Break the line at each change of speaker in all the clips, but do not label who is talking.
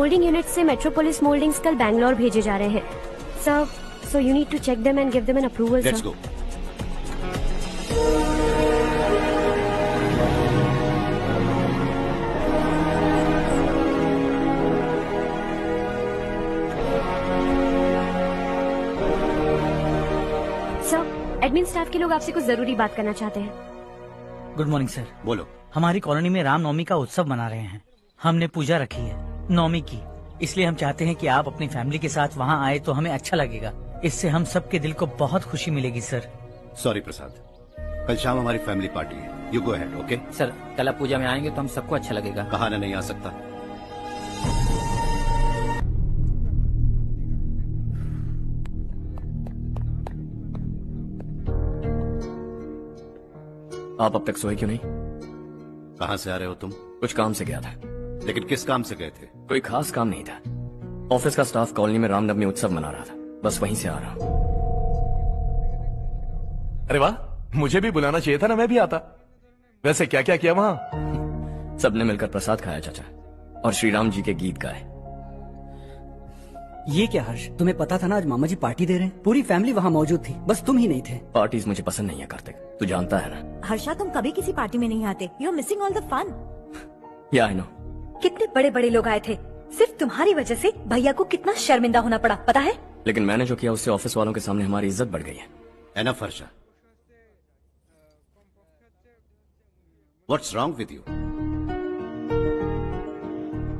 Moulding unit से Metropolis mouldings कल बैंगलोर भेजे जा रहे हैं sir, so you need to check them and give them an approval.
Let's go.
Sir, admin staff के लोग आपसे कुछ जरूरी बात करना चाहते हैं।
Good morning sir.
बोलो।
हमारी कॉलोनी में रामनवमी का उत्सव मना रहे हैं। हमने पूजा रखी है नवमी की, इसलिए हम चाहते हैं कि आप अपनी फैमिली के साथ वहाँ आए तो हमें अच्छा लगेगा। इससे हम सबके दिल को बहुत खुशी मिलेगी सर।
सॉरी प्रसाद, कल शाम हमारी फैमिली पार्टी है, you go ahead. Okay
sir, कल आप पूजा में आएंगे तो हम सबको अच्छा लगेगा।
कहा ना नहीं आ सकता।
आप अब तक सोए क्यों नहीं?
कहाँ से आ रहे हो तुम?
कुछ काम से गया था।
लेकिन किस काम से गए थे?
कोई खास काम नहीं था। ऑफिस का स्टाफ कॉलोनी में रामनवमी उत्सव मना रहा था, बस वहीं से आ रहा हूँ।
अरे वाह, मुझे भी बुलाना चाहिए था ना, मैं भी आता। वैसे क्या क्या किया वहाँ?
सबने मिलकर प्रसाद खाया चाचा, और श्री राम जी के गीत गाए।
ये क्या हर्ष, तुम्हें पता था ना आज मामा जी पार्टी दे रहे हैं? पूरी फैमिली वहाँ मौजूद थी, बस तुम ही नहीं थे।
पार्टीज मुझे पसंद नहीं है कार्तिक, तू जानता है ना।
हर्षा, तुम कभी किसी पार्टी में नहीं आते। You are missing all the fun.
Yeah I no.
कितने बड़े बड़े लोग आए थे, सिर्फ तुम्हारी वजह से भैया को कितना शर्मिंदा होना पड़ा, पता है?
लेकिन मैंने जो किया उससे ऑफिस वालों के सामने हमारी इज्जत बढ़ गई है।
Enough Harsha, what's wrong with you?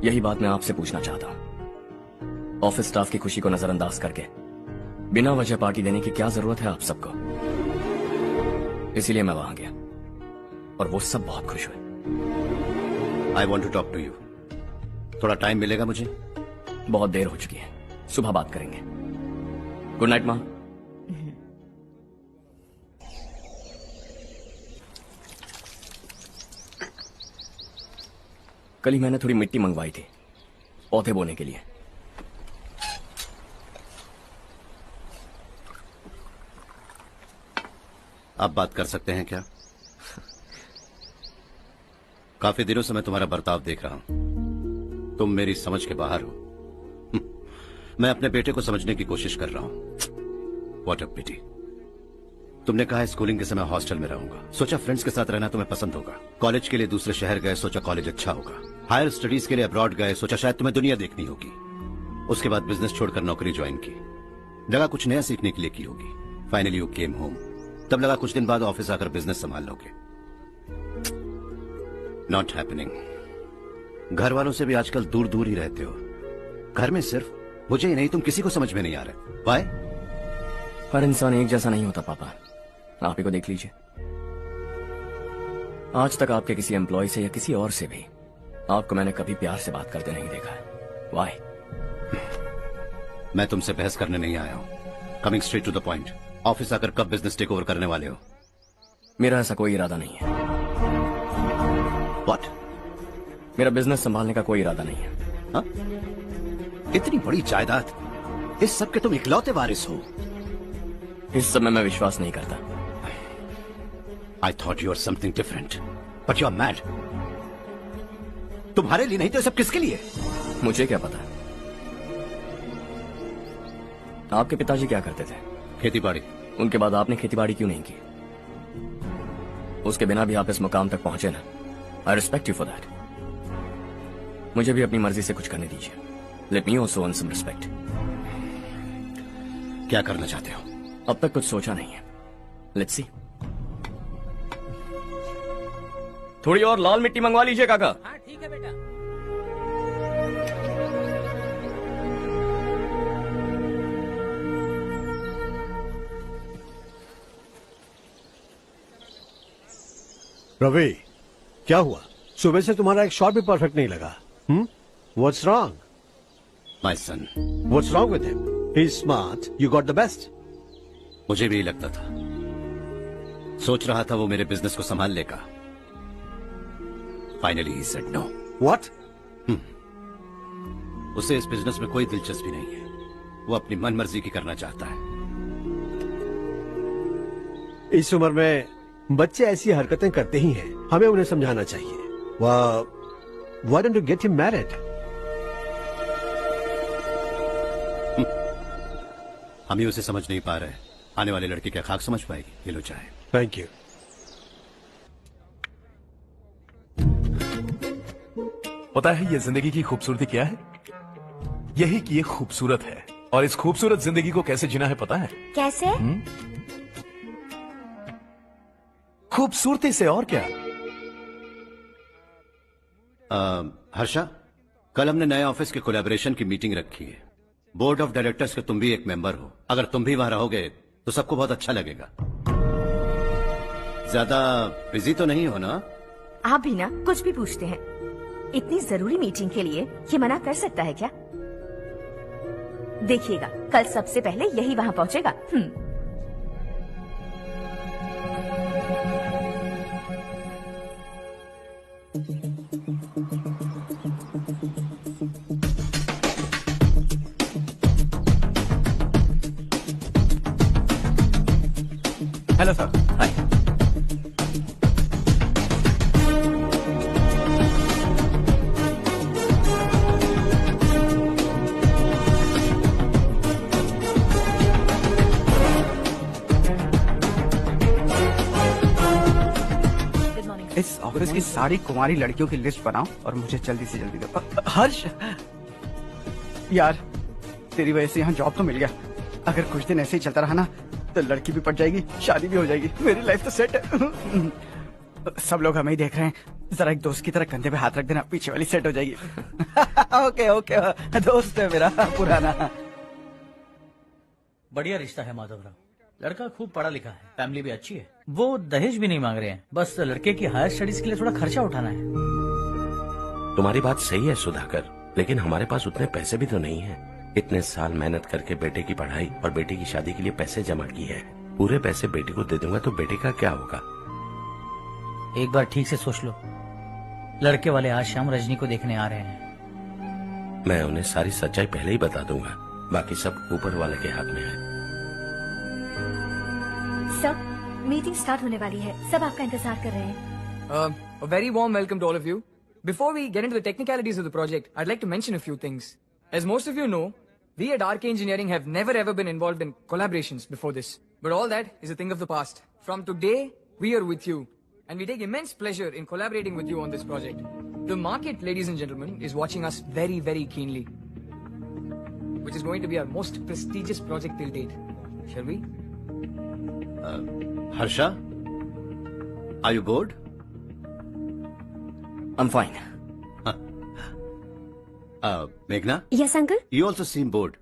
यही बात मैं आपसे पूछना चाहता हूँ। ऑफिस स्टाफ की खुशी को नजरअंदाज करके बिना वजह पार्टी देने की क्या जरूरत है आप सबको? इसीलिए मैं वहां गया और वो सब बहुत खुश हुए।
I want to talk to you. थोड़ा टाइम मिलेगा मुझे?
बहुत देर हो चुकी है, सुबह बात करेंगे। गुड नाइट माँ। कल ही मैंने थोड़ी मिट्टी मंगवाई थी पौधे बोने के लिए।
आप बात कर सकते हैं क्या? काफी दिनों से मैं तुम्हारा बर्ताव देख रहा हूं, तुम मेरी समझ के बाहर हो। मैं अपने बेटे को समझने की कोशिश कर रहा हूं। व्हाट अ पिटी। तुमने कहा स्कूलिंग के समय हॉस्टल में रहूंगा, सोचा फ्रेंड्स के साथ रहना तुम्हें पसंद होगा। कॉलेज के लिए दूसरे शहर गए, सोचा कॉलेज अच्छा होगा। हायर स्टडीज के लिए अब्रॉड गए, सोचा शायद तुम्हें दुनिया देखनी होगी। उसके बाद बिजनेस छोड़कर नौकरी ज्वाइन की, लगा कुछ नया सीखने के लिए की होगी। फाइनली यू केम होम, तब लगा कुछ दिन बाद ऑफिस आकर बिजनेस संभाल लोगे। Not happening. घर वालों से भी आजकल दूर दूर ही रहते हो। घर में सिर्फ मुझे ही नहीं, तुम किसी को समझ में नहीं आ रहे। वाई?
हर इंसान एक जैसा नहीं होता पापा, आप ही को देख लीजिए। आज तक आपके किसी एम्प्लॉय से या किसी और से भी आपको मैंने कभी प्यार से बात करते नहीं देखा है। वाई?
मैं तुमसे बहस करने नहीं आया हूं। Coming straight to the point, office आकर कब बिजनेस टेक ओवर करने वाले हो?
मेरा ऐसा कोई इरादा नहीं है।
व्हाट?
मेरा बिजनेस संभालने का कोई इरादा नहीं है।
हा? इतनी बड़ी जायदाद, इस सब के तुम इकलौते वारिस हो।
इस सब में मैं विश्वास नहीं करता।
I thought you are something different, but you are mad. तुम्हारे लिए नहीं तो सब किसके लिए?
मुझे क्या पता। आपके पिताजी क्या करते थे?
खेतीबाड़ी।
उनके बाद आपने खेतीबाड़ी क्यों नहीं की? उसके बिना भी आप इस मुकाम तक पहुंचे ना। I respect you for that. मुझे भी अपनी मर्जी से कुछ करने दीजिए। Let me also earn some respect.
क्या करना चाहते हो?
अब तक कुछ सोचा नहीं है, लेट्स सी। थोड़ी और लाल मिट्टी मंगवा लीजिए काका।
हाँ ठीक है बेटा।
रवि, क्या हुआ? सुबह से तुम्हारा एक शॉट भी परफेक्ट नहीं लगा। What's wrong?
My son.
What's wrong with him? He is smart, you got the best.
मुझे भी लगता था, सोच रहा था वो मेरे बिजनेस को संभाल लेगा। Finally he said no.
What?
उसे इस बिजनेस में कोई दिलचस्पी नहीं है। वो अपनी मन मर्जी की करना चाहता है।
इस उम्र में बच्चे ऐसी हरकतें करते ही हैं, हमें उन्हें समझाना चाहिए। Why don't you get him married?
हम ही उसे समझ नहीं पा रहे, आने वाले लड़के क्या खाक समझ पाएगी? ये लो चाहे।
Thank you.
पता है ये जिंदगी की खूबसूरती क्या है? यही कि ये खूबसूरत है, और इस खूबसूरत जिंदगी को कैसे जीना है पता है?
कैसे?
खूबसूरती से, और क्या।
हर्षा, कल हमने नए ऑफिस के कोलैबोरेशन की मीटिंग रखी है। बोर्ड ऑफ डायरेक्टर्स के तुम भी एक मेंबर हो। अगर तुम भी वहां रहोगे तो सबको बहुत अच्छा लगेगा। ज्यादा बिजी तो नहीं हो ना?
आप भी ना कुछ भी पूछते हैं। इतनी जरूरी मीटिंग के लिए ये मना कर सकता है क्या? देखिएगा कल सबसे पहले यही वहाँ पहुँचेगा।
Hello sir.
हाय।
इस ऑफिस की सारी कुंवारी लड़कियों की लिस्ट बनाओ और मुझे जल्दी से जल्दी दो। हर्ष यार, तेरी वजह से यहाँ जॉब तो मिल गया। अगर कुछ दिन ऐसे ही चलता रहा ना तो लड़की भी पट जाएगी, शादी भी हो जाएगी, मेरी लाइफ तो सेट है। सब लोग हमें ही देख रहे हैं, जरा एक दोस्त की तरह कंधे पे हाथ रख देना, पीछे वाली सेट हो जाएगी। ओके ओके, दोस्त है मेरा पुराना।
बढ़िया रिश्ता है माधवराव। लड़का खूब पढ़ा लिखा है, फैमिली भी अच्छी है। वो दहेज भी नहीं मांग रहे हैं, बस लड़के की हायर स्टडीज के लिए थोड़ा खर्चा उठाना है।
तुम्हारी बात सही है सुधाकर, लेकिन हमारे पास उतने पैसे भी तो नहीं है। इतने साल मेहनत करके बेटे की पढ़ाई और बेटे की शादी के लिए पैसे जमा किए हैं। पूरे पैसे बेटे को दे दूंगा तो बेटे का क्या होगा?
एक बार ठीक से सोच लो। लड़के वाले आज शाम रजनी को देखने आ रहे हैं।
मैं उन्हें सारी सच्चाई पहले ही बता दूंगा, बाकी सब ऊपर वाले के हाथ में है।
सब मीटिंग स्टार्ट होने वाली है, सब आपका इंतजार कर रहे हैं।
A very warm welcome to all of you. Before we get into the technicalities of the project, I'd like to mention a few things. As most of you know, we at RK Engineering have never ever been involved in collaborations before this. But all that is a thing of the past. From today, we are with you. And we take immense pleasure in collaborating with you on this project. The market, ladies and gentlemen, is watching us very, very keenly. Which is going to be our most prestigious project till date. Shall we?
Harsha, are you bored?
I'm fine.
Meghna?
Yes, uncle?
You also seem bored.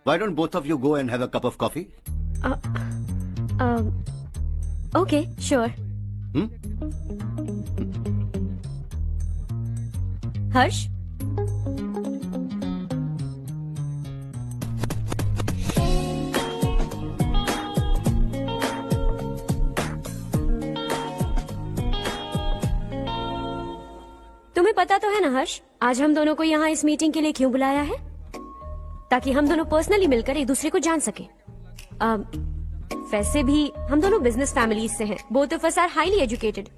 Why don't both of you go and have a cup of coffee?
Okay, sure. Harsh? तुम्हें पता तो है ना हर्ष, आज हम दोनों को यहाँ इस मीटिंग के लिए क्यों बुलाया है? ताकि हम दोनों पर्सनली मिलकर एक दूसरे को जान सके। वैसे भी हम दोनों बिजनेस फैमिलीज से हैं। Both of us are highly educated.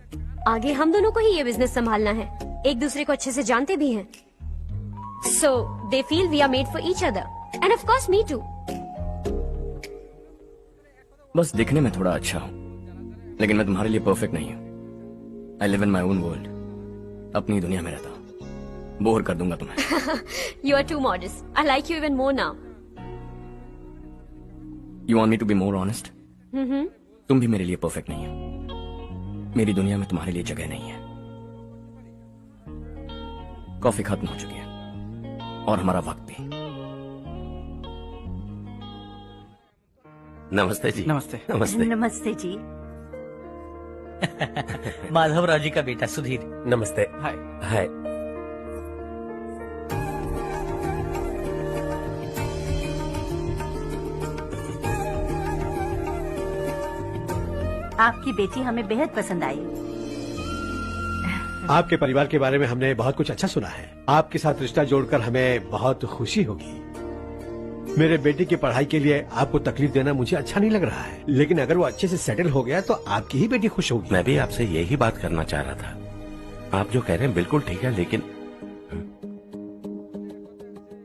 आगे हम दोनों को ही ये बिजनेस संभालना है। एक दूसरे को अच्छे से जानते भी हैं। So they feel we are made for each other and of course me too.
बस दिखने में थोड़ा अच्छा हूँ, लेकिन मैं तुम्हारे लिए परफेक्ट नहीं हूँ। I live in my own world, अपनी दुनिया में रहता हूँ। बोर कर दूंगा तुम्हें।
You are too modest. I like you even more now.
You want me to be more honest? तुम भी मेरे लिए परफेक्ट नहीं हो। मेरी दुनिया में तुम्हारे लिए जगह नहीं है। कॉफी खत्म हो चुकी है और हमारा वक्त भी।
नमस्ते जी।
नमस्ते।
नमस्ते।
नमस्ते जी।
माधवराव जी का बेटा सुधीर।
नमस्ते।
हाय।
हाय।
आपकी बेटी हमें बेहद पसंद आई।
आपके परिवार के बारे में हमने बहुत कुछ अच्छा सुना है। आपके साथ रिश्ता जोड़कर हमें बहुत खुशी होगी। मेरे बेटे की पढ़ाई के लिए आपको तकलीफ देना मुझे अच्छा नहीं लग रहा है, लेकिन अगर वो अच्छे से सेटल हो गया तो आपकी ही बेटी खुश होगी।
मैं भी आपसे यही बात करना चाह रहा था। आप जो कह रहे हैं बिल्कुल ठीक है, लेकिन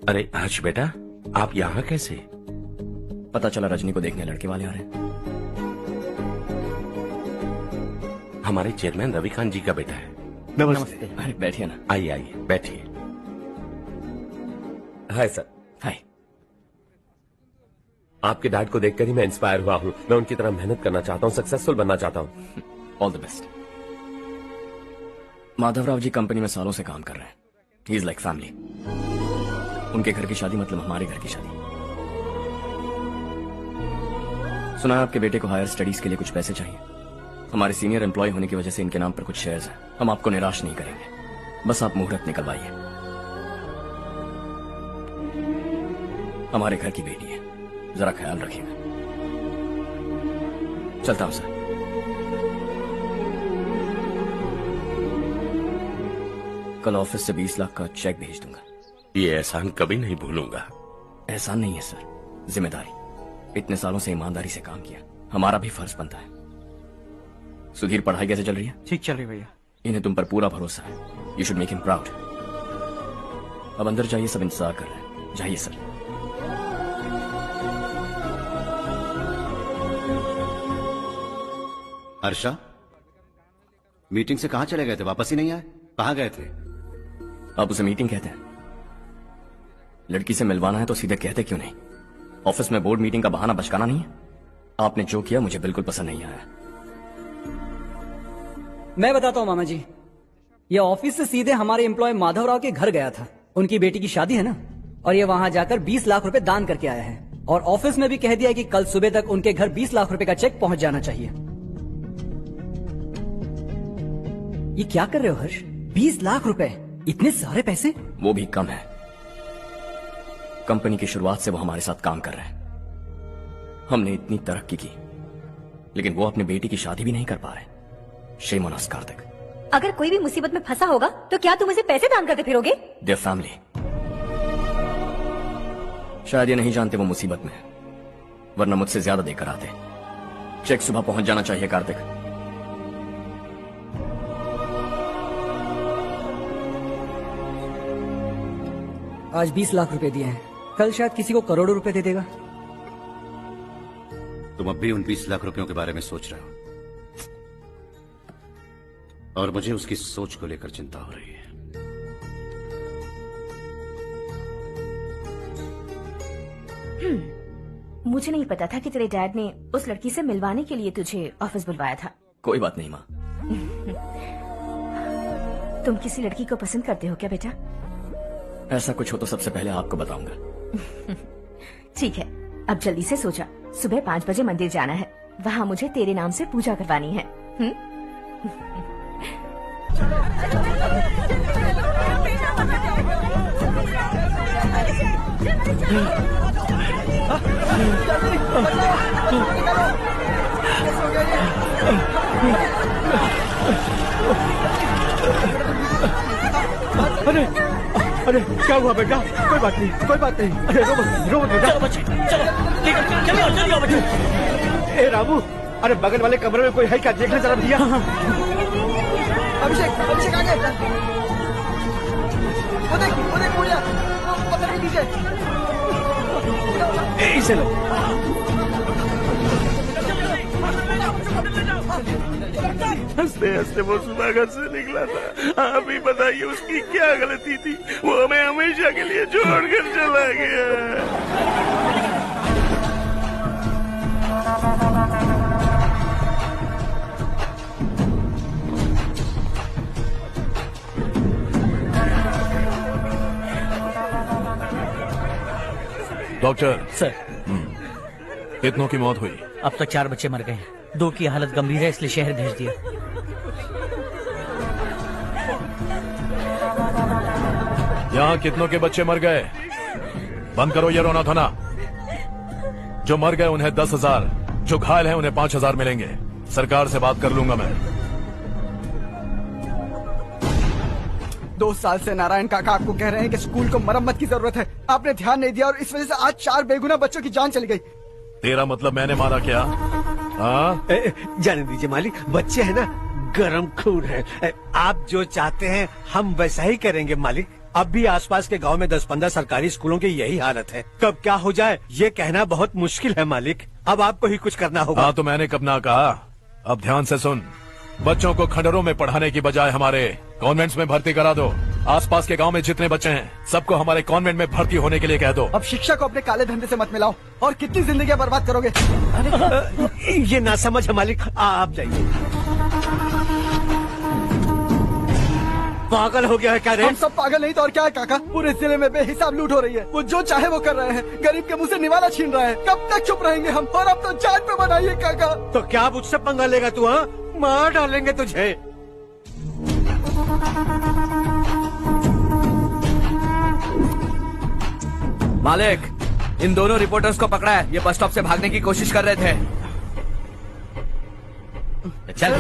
अरे हर्ष बेटा, आप यहाँ कैसे?
पता चला रजनी को देखने लड़के वाले आ रहे हैं।
हमारे चेयरमैन रविकांत जी का बेटा है।
नमस्ते।
अरे बैठिए ना।
आइए आइए बैठिए।
Hi sir.
हाय।
आपके डैड को देखकर ही मैं इंस्पायर हुआ हूँ। मैं उनकी तरह मेहनत करना चाहता हूँ, सक्सेसफुल बनना चाहता हूँ।
All the best. Madhavrao ji company में सालों से काम कर रहे हैं। He is like family. उनके घर की शादी मतलब हमारे घर की शादी। सुना है आपके बेटे को हायर स्टडीज के लिए कुछ पैसे चाहिए। हमारे सीनियर एम्प्लॉय होने की वजह से इनके नाम पर कुछ शेयर्स हैं। हम आपको निराश नहीं करेंगे, बस आप मुहूर्त निकलवाइए। हमारे घर की बेटी है, जरा ख्याल रखिएगा। चलता हूं सर। कल ऑफिस से 20 लाख का चेक भेज दूंगा।
ये एहसान कभी नहीं भूलूंगा।
एहसान नहीं है सर, जिम्मेदारी। इतने सालों से ईमानदारी से काम किया, हमारा भी फर्ज बनता है। सुधीर, पढ़ाई कैसे चल रही है?
ठीक चल रही भैया।
इन्हें तुम पर पूरा भरोसा है। You should make him proud. अब अंदर जाइए, सब इंतजार कर रहे हैं। जाइए सर।
हर्षा, मीटिंग से कहां चले गए थे? वापस ही नहीं आए? कहां गए थे?
आप उसे मीटिंग कहते हैं? लड़की से मिलवाना है तो सीधे कहते क्यों नहीं? ऑफिस में बोर्ड मीटिंग का बहाना बचकाना नहीं है। आपने जो किया मुझे बिल्कुल पसंद नहीं आया।
मैं बताता हूँ मामा जी, ये ऑफिस से सीधे हमारे एम्प्लॉय माधवराव के घर गया था। उनकी बेटी की शादी है ना, और ये वहां जाकर 20 लाख रुपए दान करके आया है। और ऑफिस में भी कह दिया कि कल सुबह तक उनके घर 20 लाख रुपए का चेक पहुंच जाना चाहिए। ये क्या कर रहे हो हर्ष? 20 लाख रुपए, इतने सारे पैसे?
वो भी कम है। कंपनी की शुरुआत से वो हमारे साथ काम कर रहे हैं। हमने इतनी तरक्की की, लेकिन वो अपनी बेटी की शादी भी नहीं कर पा रहे। Shame on us Kartik.
अगर कोई भी मुसीबत में फंसा होगा तो क्या तुम उसे पैसे दान करते फिरोगे?
Their family. शायद ये नहीं जानते वो मुसीबत में है, वरना मुझसे ज्यादा देकर आते। चेक सुबह पहुंच जाना चाहिए कार्तिक।
आज 20 लाख रुपए दिए हैं, कल शायद किसी को करोड़ों रुपए दे देगा।
तुम अब भी उन 20 लाख रुपयों के बारे में सोच रहे हो, और मुझे उसकी सोच को लेकर चिंता हो रही है।
मुझे नहीं पता था कि तेरे डैड ने उस लड़की से मिलवाने के लिए तुझे ऑफिस बुलवाया था।
कोई बात नहीं माँ।
तुम किसी लड़की को पसंद करते हो क्या बेटा?
ऐसा कुछ हो तो सबसे पहले आपको बताऊंगा।
ठीक है, अब जल्दी से सो जा। सुबह 5 बजे मंदिर जाना है, वहाँ मुझे तेरे नाम से पूजा करवानी है।
अरे अरे क्या हुआ बेटा? कोई बात नहीं, कोई बात नहीं। अरे रो मत बेटा। चलो बच्चे, चलो जल्दी आओ बच्चे। ए रामू, अरे बगल वाले कमरे में कोई है क्या? देखना जरा भैया।
अभिषेक, अभिषेक आ गए। वो देख पूजा, वो पकड़ के नीचे।
इसे लो।
हंसते हंसते वो सुधाकर से निकला था। आप ही बताइए उसकी क्या गलती थी? वो हमें हमेशा के लिए छोड़कर चला गया।
डॉक्टर
सर,
कितनों की मौत हुई?
अब तक 4 बच्चे मर गए। 2 की हालत गंभीर है, इसलिए शहर भेज दिया।
यहाँ कितनों के बच्चे मर गए? बंद करो ये रोना धोना। जो मर गए उन्हें 10,000, जो घायल हैं उन्हें 5,000 मिलेंगे। सरकार से बात कर लूंगा मैं।
2 साल से नारायण काका आपको कह रहे हैं कि स्कूल को मरम्मत की जरूरत है। आपने ध्यान नहीं दिया और इस वजह से आज 4 बेगुनाह बच्चों की जान चली गई।
तेरा मतलब मैंने मारा क्या? हाँ,
जाने दीजिए मालिक, बच्चे हैं ना, गरम खून है। आप जो चाहते हैं हम वैसा ही करेंगे मालिक। अब भी आसपास के गांव में 10-15 सरकारी स्कूलों की यही हालत है। कब क्या हो जाए ये कहना बहुत मुश्किल है मालिक। अब आपको ही कुछ करना होगा।
हाँ तो मैंने कब ना कहा। अब ध्यान से सुन, बच्चों को खंडरों में पढ़ाने की बजाय हमारे कॉन्वेंट्स में भर्ती करा दो। आसपास के गांव में जितने बच्चे हैं सबको हमारे कॉन्वेंट में भर्ती होने के लिए कह दो।
अब शिक्षा को अपने काले धंधे से मत मिलाओ। और कितनी जिंदगियां बर्बाद करोगे।
ये ना समझ है मालिक, आप जाइए। पागल हो गया है क्या रे?
हम सब पागल नहीं तो और क्या है काका। पूरे जिले में बेहिसाब लूट हो रही है। वो जो चाहे वो कर रहे हैं। गरीब के मुंह से निवाला छीन रहा है। कब तक चुप रहेंगे हम। और अब तो जान पे बनाइए काका।
तो क्या मुझसे पंगा लेगा तू? हाँ, मार डालेंगे तुझे।
मालिक, इन दोनों रिपोर्टर्स को पकड़ा है। ये बस स्टॉप से भागने की कोशिश कर रहे थे।
चल।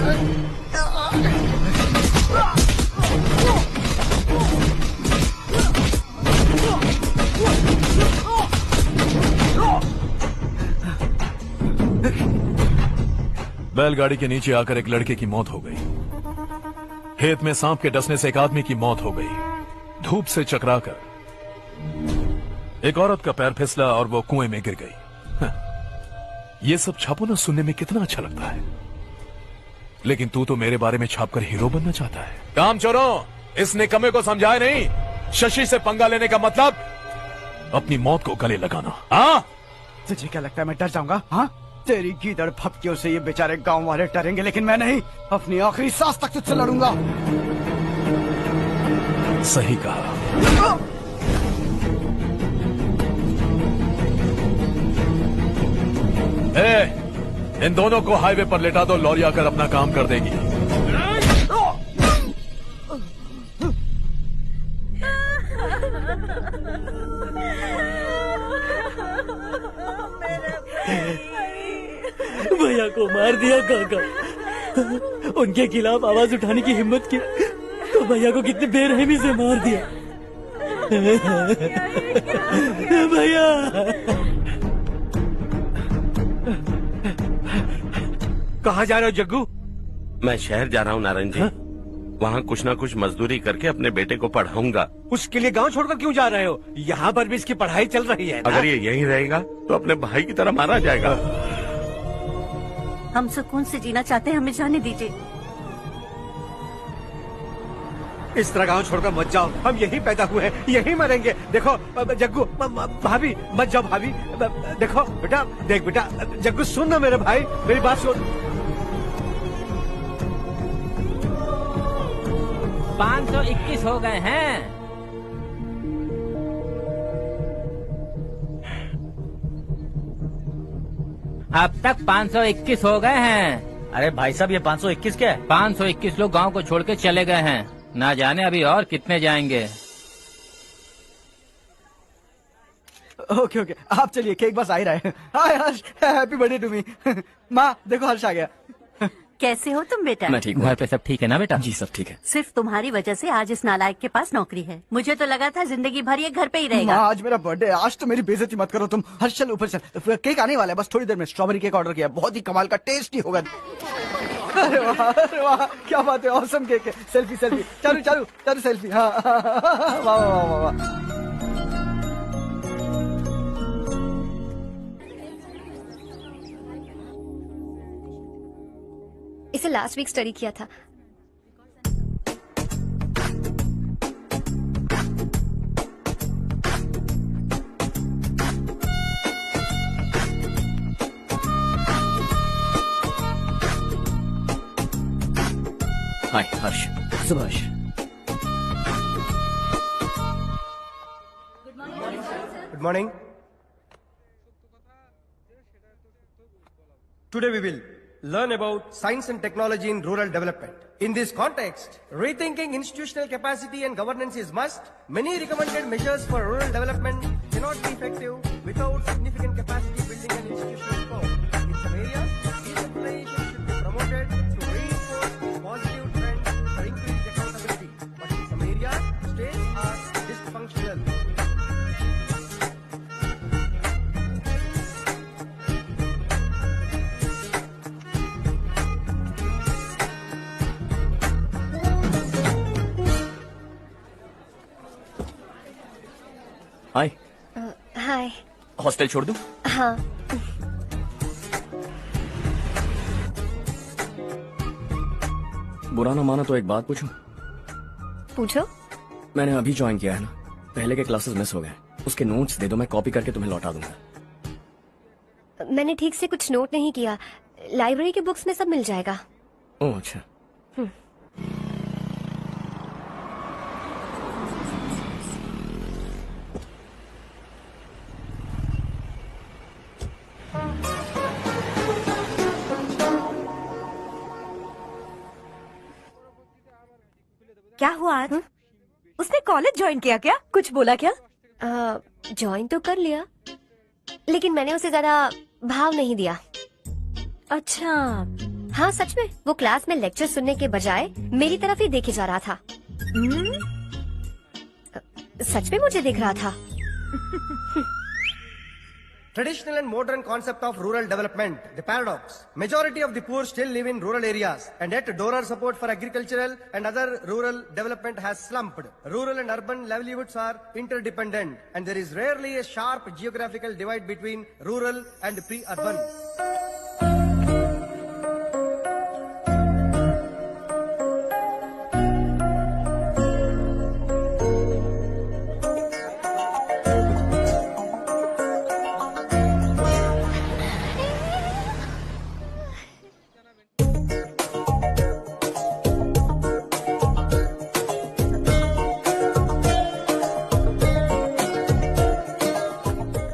बैलगाड़ी के नीचे आकर एक लड़के की मौत हो गई। खेत में सांप के डसने से एक आदमी की मौत हो गई। धूप से चकराकर एक औरत का पैर फिसला और वो कुएं में गिर गई। ये सब छापो ना सुनने में कितना अच्छा लगता है, लेकिन तू तो मेरे बारे में छापकर हीरो बनना चाहता है। काम चोरों, इस निकम्मे को समझाए नहीं। शशि से पंगा लेने का मतलब अपनी मौत को गले लगाना। हाँ,
तुझे क्या लगता है मैं डर जाऊंगा? हाँ, तेरी गीदड़ फपकियों से ये बेचारे गांव वाले डरेंगे, लेकिन मैं नहीं। अपनी आखिरी सांस तक तुझसे लड़ूंगा।
सही कहा। इन दोनों को हाईवे पर लेटा दो। लॉरी आकर अपना काम कर देगी।
भैया को मार दिया काका। उनके खिलाफ आवाज उठाने की हिम्मत की तो भैया को कितनी बेरहमी से मार दिया। भैया
कहाँ जा रहे हो जग्गू?
मैं शहर जा रहा हूँ नारायण जी। वहाँ कुछ ना कुछ मजदूरी करके अपने बेटे को पढ़ाऊंगा।
उसके लिए गांव छोड़कर क्यों जा रहे हो? यहाँ पर भी इसकी पढ़ाई चल रही है ना?
अगर ये यहीं रहेगा तो अपने भाई की तरह मारा जाएगा।
हम सुकून से जीना चाहते हैं, हमें जाने दीजिए।
इस तरह गांव छोड़कर मत जाओ। हम यहीं पैदा हुए हैं, यहीं मरेंगे। देखो जग्गू, भाभी मत जाओ। भाभी देखो बेटा, देख बेटा, जग्गू सुन ना मेरे भाई, मेरी बात सुन।
521 हो गए हैं। अब तक 521 हो गए हैं।
अरे भाई साहब, ये 521 क्या है?
521 लोग गांव को छोड़ के चले गए हैं। ना जाने अभी और कितने जाएंगे।
ओके ओके, आप चलिए, केक बस आ ही रहा है। हाय हर्ष, हैप्पी बर्थडे टू मी। माँ देखो, हर्ष आ गया।
कैसे हो तुम बेटा?
मैं ठीक हूँ।
घर पे सब ठीक है ना बेटा?
जी सब ठीक है।
सिर्फ तुम्हारी वजह से आज इस नालायक के पास नौकरी है। मुझे तो लगा था जिंदगी भर ये घर पे ही रहेगा।
माँ आज मेरा बर्थडे है, आज तो मेरी बेइज्जती मत करो तुम। हर्ष चल ऊपर चल, केक आने वाला है बस थोड़ी देर में। स्ट्रॉबेरी केक ऑर्डर किया, बहुत ही कमाल का टेस्टी होगा। अरे वाह, क्या बात है, ऑसम केक है। सेल्फी सेल्फी, चालू चालू चालू सेल्फी। हाँ वाह वाह वाह वाह।
इसे लास्ट वीक स्टडी किया था।
हाय हर्ष।
Subhash.
Good morning. Today we will learn about science and technology in rural development. In this context, rethinking institutional capacity and governance is must. Many recommended measures for rural development cannot be effective without significant capacity building and institutional support. In some areas, decentralization should be promoted to reinforce positive trends for increased accountability. But in some areas, states are dysfunctional.
Hi.
Hostel छोड़ दूं?
हाँ।
बुरा ना माना तो एक बात पूछूं?
पूछो।
मैंने अभी ज्वाइन किया है ना, पहले के क्लासेस मिस हो गए, उसके नोट्स दे दो, मैं कॉपी करके तुम्हें लौटा दूंगा।
मैंने ठीक से कुछ नोट नहीं किया, लाइब्रेरी के बुक्स में सब मिल जाएगा।
ओह अच्छा।
क्या हुआ आज? उसने कॉलेज ज्वाइन किया क्या? कुछ बोला क्या?
ज्वाइन तो कर लिया, लेकिन मैंने उसे ज्यादा भाव नहीं दिया।
अच्छा।
हाँ सच में, वो क्लास में लेक्चर सुनने के बजाय मेरी तरफ ही देखे जा रहा था। सच में मुझे देख रहा था।
Traditional and modern concept of rural development, the paradox. Majority of the poor still live in rural areas, and yet donor support for agricultural and other rural development has slumped. Rural and urban livelihoods are interdependent, and there is rarely a sharp geographical divide between rural and pre-urban.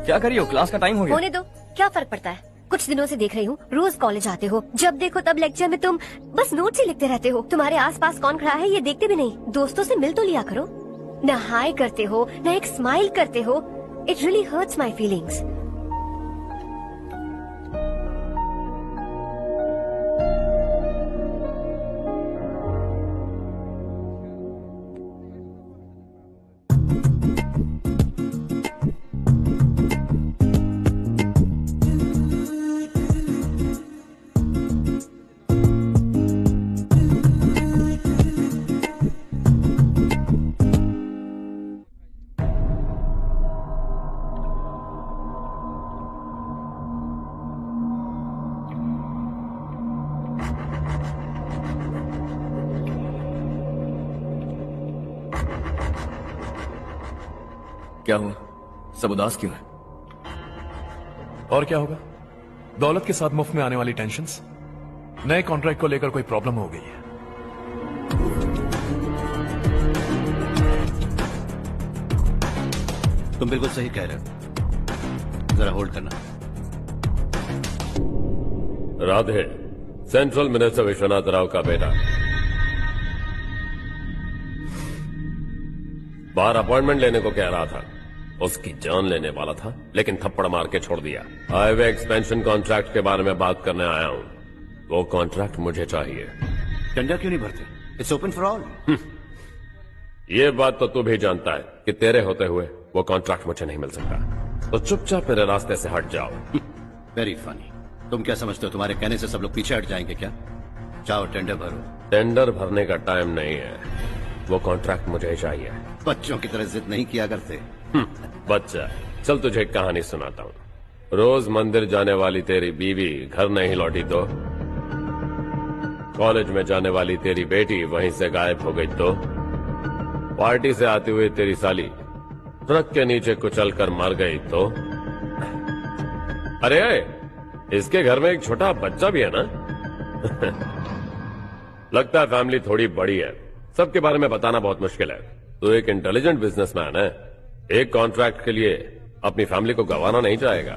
क्या करी हो? Class का time हो गया।
होने दो, क्या फर्क पड़ता है? कुछ दिनों से देख रही हूँ, रोज कॉलेज आते हो, जब देखो तब लेक्चर में तुम बस नोट्स ही लिखते रहते हो। तुम्हारे आसपास कौन खड़ा है ये देखते भी नहीं। दोस्तों से मिल तो लिया करो। न हाय करते हो, न एक स्माइल करते हो। It really hurts my feelings.
क्या हुआ? सब उदास क्यों है?
और क्या होगा? दौलत के साथ मुफ्त में आने वाली टेंशन्स। नए कॉन्ट्रैक्ट को लेकर कोई प्रॉब्लम हो गई है।
तुम बिल्कुल सही कह रहे हो, जरा होल्ड करना।
राधे, सेंट्रल मिनिस्टर विश्वनाथ राव का बेटा, बाहर अपॉइंटमेंट लेने को कह रहा था। उसकी जान लेने वाला था, लेकिन थप्पड़ मार के छोड़ दिया। हाईवे एक्सपेंशन कॉन्ट्रैक्ट के बारे में बात करने आया हूं। वो कॉन्ट्रैक्ट मुझे चाहिए।
टेंडर क्यों नहीं भरते? It's open for all.
ये बात तो तू भी जानता है कि तेरे होते हुए वो कॉन्ट्रैक्ट मुझे नहीं मिल सकता, तो चुपचाप मेरे रास्ते से हट जाओ।
Very funny. तुम क्या समझते हो, तुम्हारे कहने से सब लोग पीछे हट जाएंगे क्या? जाओ टेंडर भरो।
टेंडर भरने का टाइम नहीं है, वो कॉन्ट्रैक्ट मुझे चाहिए।
बच्चों की तरह जिद नहीं किया करते।
बच्चा, चल तुझे एक कहानी सुनाता हूँ। रोज मंदिर जाने वाली तेरी बीवी घर नहीं लौटी तो, कॉलेज में जाने वाली तेरी बेटी वहीं से गायब हो गई तो, पार्टी से आती हुई तेरी साली ट्रक के नीचे कुचल कर मर गई तो। अरे इसके घर में एक छोटा बच्चा भी है ना। लगता है फैमिली थोड़ी बड़ी है, सबके बारे में बताना बहुत मुश्किल है। तो एक इंटेलिजेंट बिजनेसमैन है, एक कॉन्ट्रैक्ट के लिए अपनी फैमिली को गंवाना नहीं चाहेगा।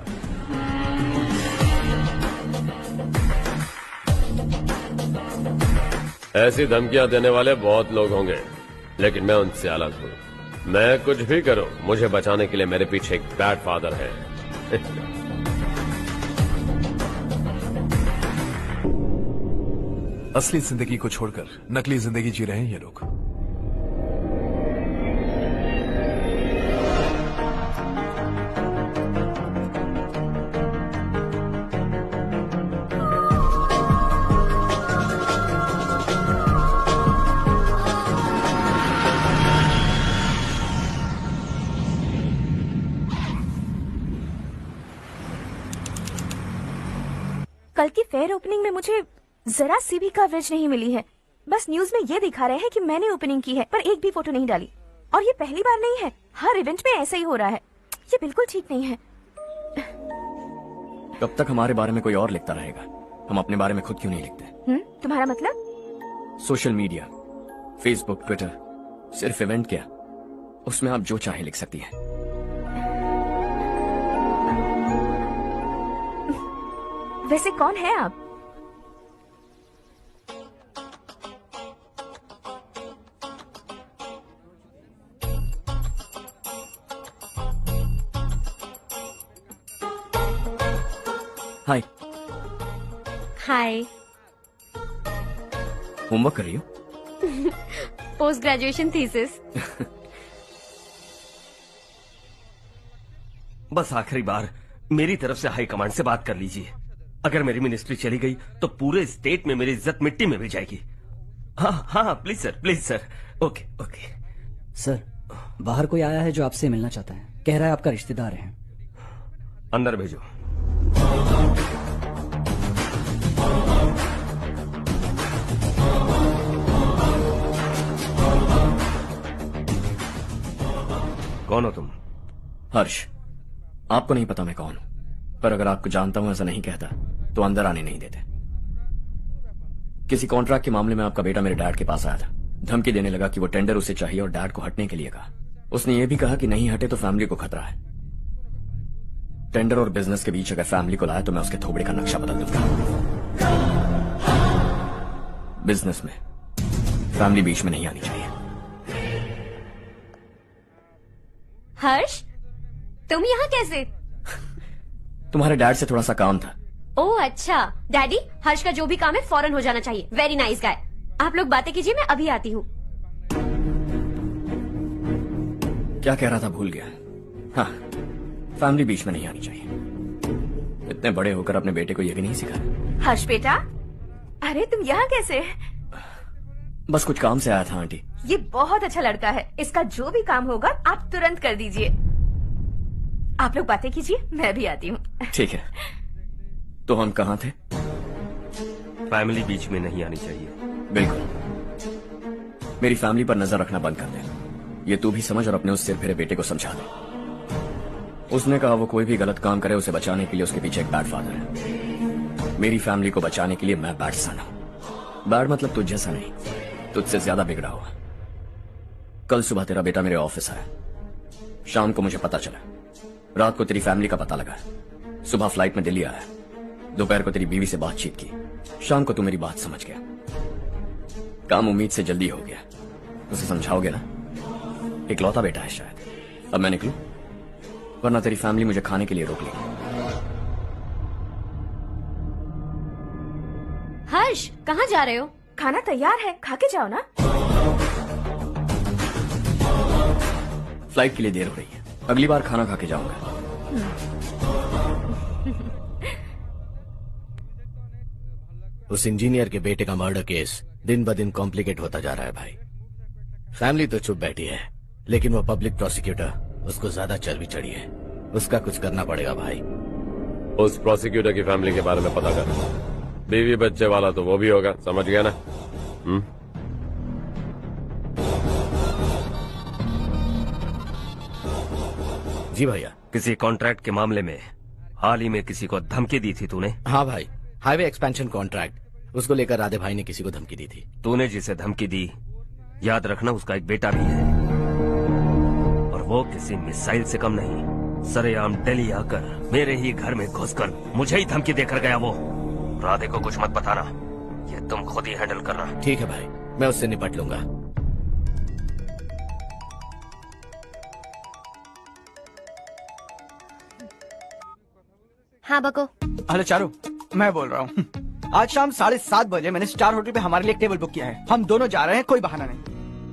ऐसी धमकियां देने वाले बहुत लोग होंगे, लेकिन मैं उनसे अलग हूं। मैं कुछ भी करूं, मुझे बचाने के लिए मेरे पीछे एक बैड फादर है।
असली जिंदगी को छोड़कर नकली जिंदगी जी रहे हैं ये लोग।
कल की फेयर ओपनिंग में मुझे जरा सी भी कवरेज नहीं मिली है। बस न्यूज में ये दिखा रहे हैं कि मैंने ओपनिंग की है, पर एक भी फोटो नहीं डाली। और ये पहली बार नहीं है, हर इवेंट में ऐसा ही हो रहा है। ये बिल्कुल ठीक नहीं है।
कब तक हमारे बारे में कोई और लिखता रहेगा? हम अपने बारे में खुद क्यों नहीं लिखते?
तुम्हारा मतलब?
सोशल मीडिया, फेसबुक, ट्विटर, सिर्फ इवेंट क्या, उसमें आप जो चाहे लिख सकती हैं।
वैसे कौन है आप?
हाय।
हाय।
होमवर्क कर रही हो?
Post graduation thesis.
बस आखिरी बार मेरी तरफ से हाई कमांड से बात कर लीजिए। अगर मेरी मिनिस्ट्री चली गई तो पूरे स्टेट में मेरी इज्जत मिट्टी में मिल जाएगी। हाँ हाँ please sir. Okay okay.
Sir, बाहर कोई आया है जो आपसे मिलना चाहता है। कह रहा है आपका रिश्तेदार है।
अंदर भेजो। कौन हो तुम?
हर्ष। आपको नहीं पता मैं कौन हूं, पर अगर आपको जानता हूं ऐसा नहीं कहता तो अंदर आने नहीं देते। किसी कॉन्ट्रैक्ट के मामले में आपका बेटा मेरे डैड के पास आया था। धमकी देने लगा कि वो टेंडर उसे चाहिए और डैड को हटने के लिए कहा। उसने ये भी कहा कि नहीं हटे तो फैमिली को खतरा है। टेंडर और बिजनेस के बीच अगर फैमिली को लाया तो मैं उसके थोबड़े का नक्शा बदल दूंगा। बिजनेस में फैमिली बीच में नहीं आनी चाहिए।
हर्ष, तुम यहाँ कैसे?
तुम्हारे डैड से थोड़ा सा काम था।
ओह अच्छा। डैडी, हर्ष का जो भी काम है फौरन हो जाना चाहिए। Very nice guy. आप लोग बातें कीजिए, मैं अभी आती हूँ।
क्या कह रहा था भूल गया। हाँ, फैमिली बीच में नहीं आनी चाहिए। इतने बड़े होकर अपने बेटे को यह भी नहीं सिखाया।
हर्ष बेटा, अरे तुम यहाँ कैसे?
बस कुछ काम से आया था आंटी।
ये बहुत अच्छा लड़का है। इसका जो भी काम होगा आप तुरंत कर दीजिए। आप लोग बातें कीजिए, मैं भी आती हूँ।
ठीक है। तो हम कहाँ थे?
फैमिली बीच में नहीं आनी चाहिए।
बिल्कुल। मेरी फैमिली पर नजर रखना बंद कर दे। ये तू भी समझ और अपने उस सिर फिरे बेटे को समझा दे। उसने कहा वो कोई भी गलत काम करे उसे बचाने के लिए उसके पीछे एक बैड फादर है। मेरी फैमिली को बचाने के लिए मैं बैड सन हूं। बैड मतलब तुझ जैसा नहीं, तुझसे ज्यादा बिगड़ा हुआ। कल सुबह तेरा बेटा मेरे ऑफिस आया। शाम को मुझे पता चला। रात को तेरी फैमिली का पता लगा। सुबह फ्लाइट में दिल्ली आया। दोपहर को तेरी बीवी से बातचीत की। शाम को तू मेरी बात समझ गया। काम उम्मीद से जल्दी हो गया। उसे समझाओगे ना? इकलौता बेटा है शायद। अब मैं निकलूं, वरना तेरी फैमिली मुझे खाने के लिए रोक लेगी।
हर्ष, कहाँ जा रहे हो?
खाना तैयार है, खा के जाओ ना।
फ्लाइट के लिए देर हो रही है। अगली बार खाना खा के जाऊंगा।
उस इंजीनियर के बेटे का मर्डर केस दिन ब दिन कॉम्प्लिकेट होता जा रहा है भाई। फैमिली तो चुप बैठी है, लेकिन वो पब्लिक प्रोसिक्यूटर उसको ज्यादा चर्बी चढ़ी है। उसका कुछ करना पड़ेगा भाई।
उस प्रोसिक्यूटर की फैमिली के बारे में पता कर। बीवी बच्चे वाला तो वो भी होगा, समझ गया ना?
जी भैया।
किसी कॉन्ट्रैक्ट के मामले में हाल ही में किसी को धमकी दी थी तूने?
हाँ भाई, हाईवे एक्सपेंशन कॉन्ट्रैक्ट। उसको लेकर राधे भाई ने किसी को धमकी दी थी।
तूने जिसे धमकी दी, याद रखना उसका एक बेटा भी है, और वो किसी मिसाइल से कम नहीं। सरेआम दिल्ली आकर मेरे ही घर में घुसकर मुझे ही धमकी देकर गया वो। राधे को कुछ मत बताना, ये तुम खुद ही हैंडल करना।
ठीक है भाई, मैं उससे निपट लूंगा।
हाँ बको।
हेलो चारू, मैं बोल रहा हूँ। आज शाम 7:30 बजे मैंने स्टार होटल पे हमारे लिए एक टेबल बुक किया है। हम दोनों जा रहे हैं, कोई बहाना नहीं।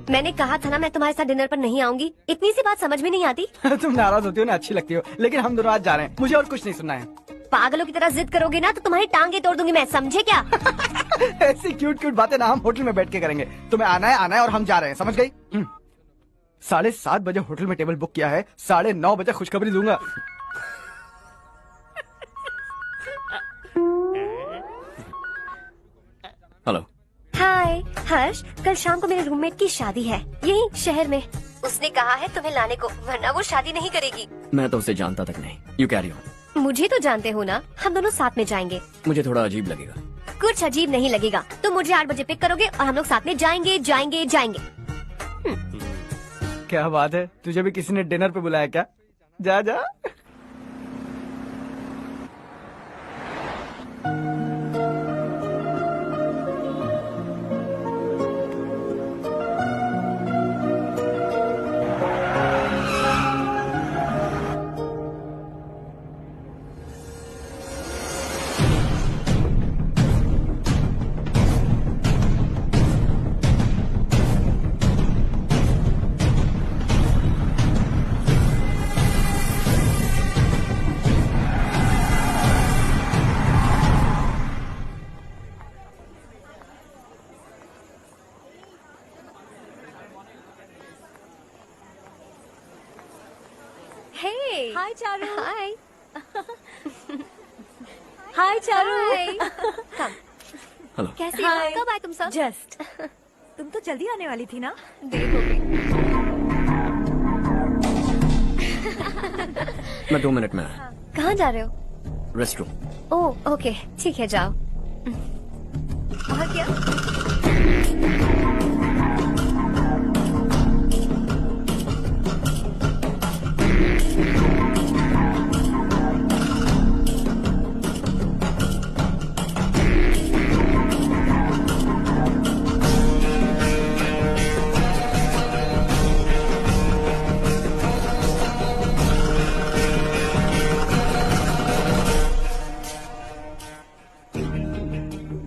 मैंने कहा था ना मैं तुम्हारे साथ डिनर पर नहीं आऊंगी। इतनी सी बात समझ में नहीं आती?
तुम नाराज होती हो ना, अच्छी लगती हो, लेकिन हम दोनों आज जा रहे हैं। मुझे और कुछ नहीं सुनना है।
पागलों की तरह जिद करोगे ना तो तुम्हारी टांगे तोड़ दूंगी मैं, समझे क्या?
ऐसी क्यूट क्यूट बातें ना हम होटल में बैठ के करेंगे। तुम्हें आना है और हम जा रहे हैं, समझ गई? 7:30 बजे होटल में टेबल बुक किया है, 9:30 बजे खुशखबरी दूंगा।
हेलो।
हाय हर्ष, कल शाम को मेरे रूममेट की शादी है यही शहर में। उसने कहा है तुम्हें लाने को, वरना वो शादी नहीं करेगी।
मैं तो उसे जानता तक नहीं। You carry on.
मुझे तो जानते हो ना, हम दोनों साथ में जाएंगे।
मुझे थोड़ा अजीब लगेगा।
कुछ अजीब नहीं लगेगा। तुम मुझे 8 बजे पिक करोगे और हम लोग साथ में जाएंगे जाएंगे जाएंगे।
क्या बात है, तुझे भी किसी ने डिनर पे बुलाया क्या? जा जा।
हाय चारू।
हाय।
हाय चारू।
हेलो।
कैसे हो? कब आए तुम सब?
जस्ट। तुम तो जल्दी आने वाली थी ना?
देर हो गई।
मैं 2 मिनट में आया।
कहाँ जा रहे हो?
Rest room.
ओह ओके, ठीक है जाओ। और क्या?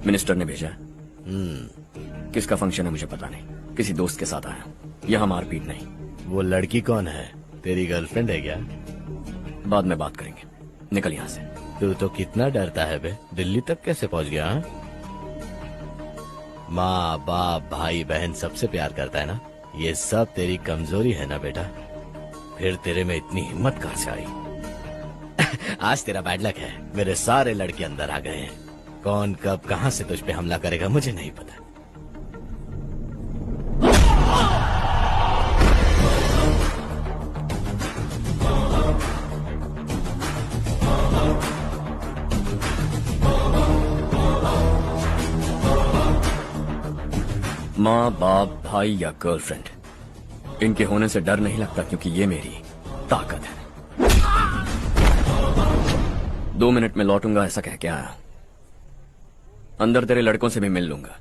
मिनिस्टर ने भेजा। किसका फंक्शन है मुझे पता नहीं। किसी दोस्त के साथ आया। यहाँ मारपीट नहीं।
वो लड़की कौन है? तेरी गर्लफ्रेंड है क्या?
बाद में बात करेंगे। निकल यहाँ से।
तू तो कितना डरता है बे। दिल्ली तक कैसे पहुँच गया? हाँ? माँ बाप भाई बहन सबसे प्यार करता है ना? ये सब तेरी कमजोरी है ना बेटा? फिर तेरे में इतनी हिम्मत कहाँ से आई? आज तेरा बैड लक है, मेरे सारे लड़के अंदर आ गए हैं। कौन कब कहां से तुझ पे हमला करेगा मुझे नहीं पता।
माँ बाप भाई या गर्लफ्रेंड, इनके होने से डर नहीं लगता क्योंकि ये मेरी ताकत है। 2 मिनट में लौटूंगा ऐसा कह के आया। अंदर तेरे लड़कों से भी मिल लूंगा।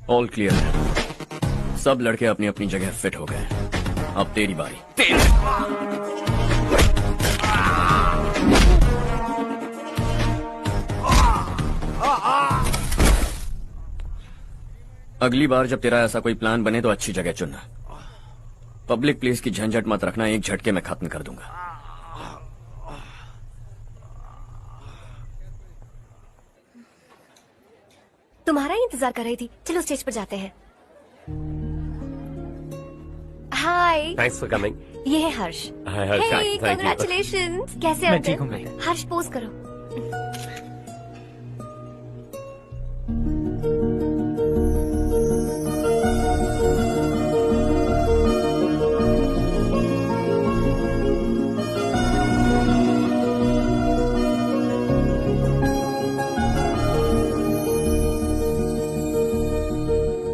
ऑल क्लियर है। सब लड़के अपनी अपनी जगह फिट हो गए। अब तेरी बारी। अगली बार जब तेरा ऐसा कोई प्लान बने तो अच्छी जगह चुनना। पब्लिक प्लेस की झंझट मत रखना, एक झटके में खत्म कर दूंगा।
तुम्हारा ही इंतजार कर रही थी। चलो स्टेज पर जाते हैं। हाय,
थैंक्स फॉर कमिंग।
ये है हर्ष।
हाय हर्ष,
हे,
थैंक यू।
कांग्रेचुलेशंस। कैसे हो
मैं ठीक हूँ
अंकल?
बेटा।
हर्ष पोज करो।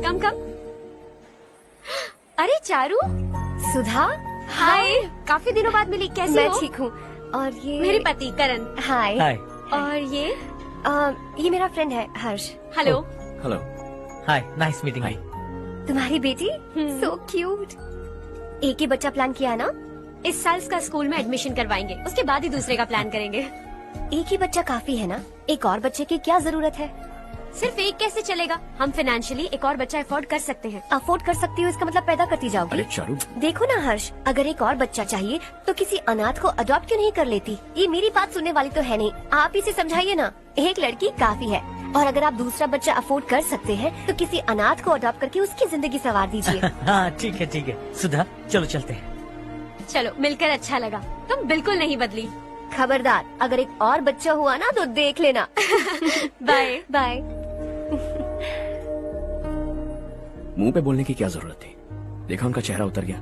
कम कम। अरे चारू, सुधा, हाय। काफी दिनों बाद मिली, कैसी हो? मैं ठीक हूँ। और ये मेरे पति करण। हाय।
हाय।
और ये मेरा फ्रेंड है Harsh. Hello.
Hello.
Hi, nice meeting you.
तुम्हारी बेटी सो क्यूट। एक ही बच्चा प्लान किया ना? इस साल इसका स्कूल में एडमिशन करवाएंगे, उसके बाद ही दूसरे का प्लान करेंगे। एक ही बच्चा काफी है ना? एक और बच्चे की क्या जरूरत है? सिर्फ एक कैसे चलेगा? हम फाइनेंशियली एक और बच्चा अफोर्ड कर सकते हैं। अफोर्ड कर सकती हो इसका मतलब पैदा करती जाओगी?
अरे चारू,
देखो ना हर्ष, अगर एक और बच्चा चाहिए तो किसी अनाथ को अडॉप्ट क्यों नहीं कर लेती? ये मेरी बात सुनने वाली तो है नहीं, आप इसे समझाइए ना। एक लड़की काफी है, और अगर आप दूसरा बच्चा अफोर्ड कर सकते हैं तो किसी अनाथ को अडॉप्ट करके उसकी जिंदगी संवार दीजिए।
हाँ ठीक है ठीक है। सुधा चलो चलते हैं।
चलो, मिलकर अच्छा लगा। तुम बिल्कुल नहीं बदली।
खबरदार, अगर एक और बच्चा हुआ ना तो देख लेना। Bye bye.
मुंह पे बोलने की क्या जरूरत थी? देखा उनका चेहरा उतर गया।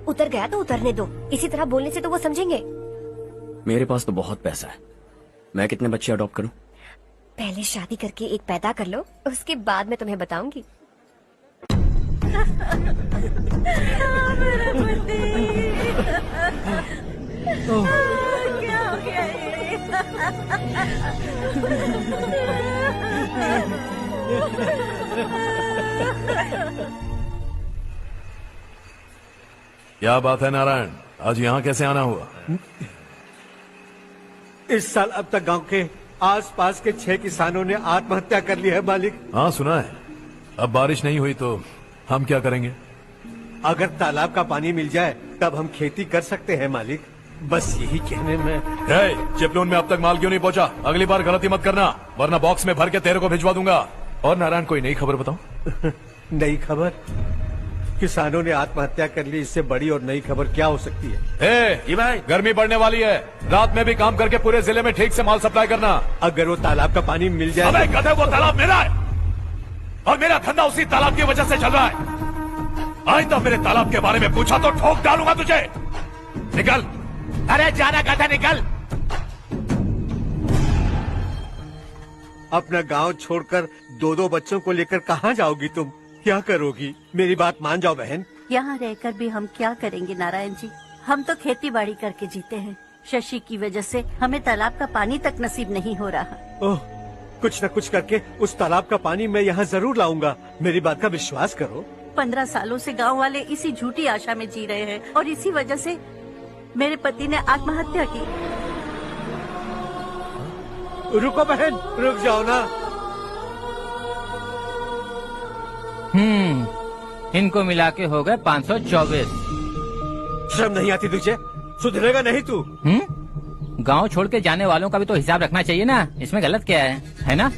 उतर गया तो उतरने दो, इसी तरह बोलने से तो वो समझेंगे।
मेरे पास तो बहुत पैसा है, मैं कितने बच्चे अडॉप्ट करूं?
पहले शादी करके एक पैदा कर लो, उसके बाद मैं तुम्हें बताऊंगी।
क्या हो गया
क्या बात है नारायण, आज यहाँ कैसे आना हुआ?
इस साल अब तक गांव के आसपास के 6 किसानों ने आत्महत्या कर ली है मालिक।
हाँ सुना है। अब बारिश नहीं हुई तो हम क्या करेंगे?
अगर तालाब का पानी मिल जाए तब हम खेती कर सकते हैं मालिक। बस यही कहने में।
चिपलून में अब तक माल क्यों नहीं पहुंचा? अगली बार गलती मत करना, वरना बॉक्स में भर के तेरे को भिजवा दूंगा। और नारायण, कोई नई खबर बताओ।
नई खबर? किसानों ने आत्महत्या कर ली, इससे बड़ी और नई खबर क्या हो सकती है?
ये भाई, गर्मी बढ़ने वाली है, रात में भी काम करके पूरे जिले में ठीक से माल सप्लाई करना।
अगर वो तालाब का पानी मिल जाए।
अबे गधे, वो तालाब मेरा है और मेरा धंधा उसी तालाब की वजह से चल रहा है। आज तो मेरे तालाब के बारे में पूछा तो ठोक डालूंगा तुझे। निकल। अरे जाना गधा, निकल।
अपना गांव छोड़कर 2-2 बच्चों को लेकर कहाँ जाओगी तुम? क्या करोगी? मेरी बात मान जाओ बहन।
यहाँ रहकर भी हम क्या करेंगे नारायण जी? हम तो खेती बाड़ी करके जीते हैं। शशि की वजह से हमें तालाब का पानी तक नसीब नहीं हो रहा।
ओह, कुछ न कुछ करके उस तालाब का पानी मैं यहाँ जरूर लाऊंगा। मेरी बात का विश्वास करो।
15 सालों से गांव वाले इसी झूठी आशा में जी रहे हैं और इसी वजह से मेरे पति ने आत्महत्या की।
रुको बहन, रुक जाओ ना।
इनको मिला के हो गए 524।
शर्म नहीं आती तुझे? सुधरेगा नहीं तू?
गांव छोड़ के जाने वालों का भी तो हिसाब रखना चाहिए ना। इसमें गलत क्या है ना?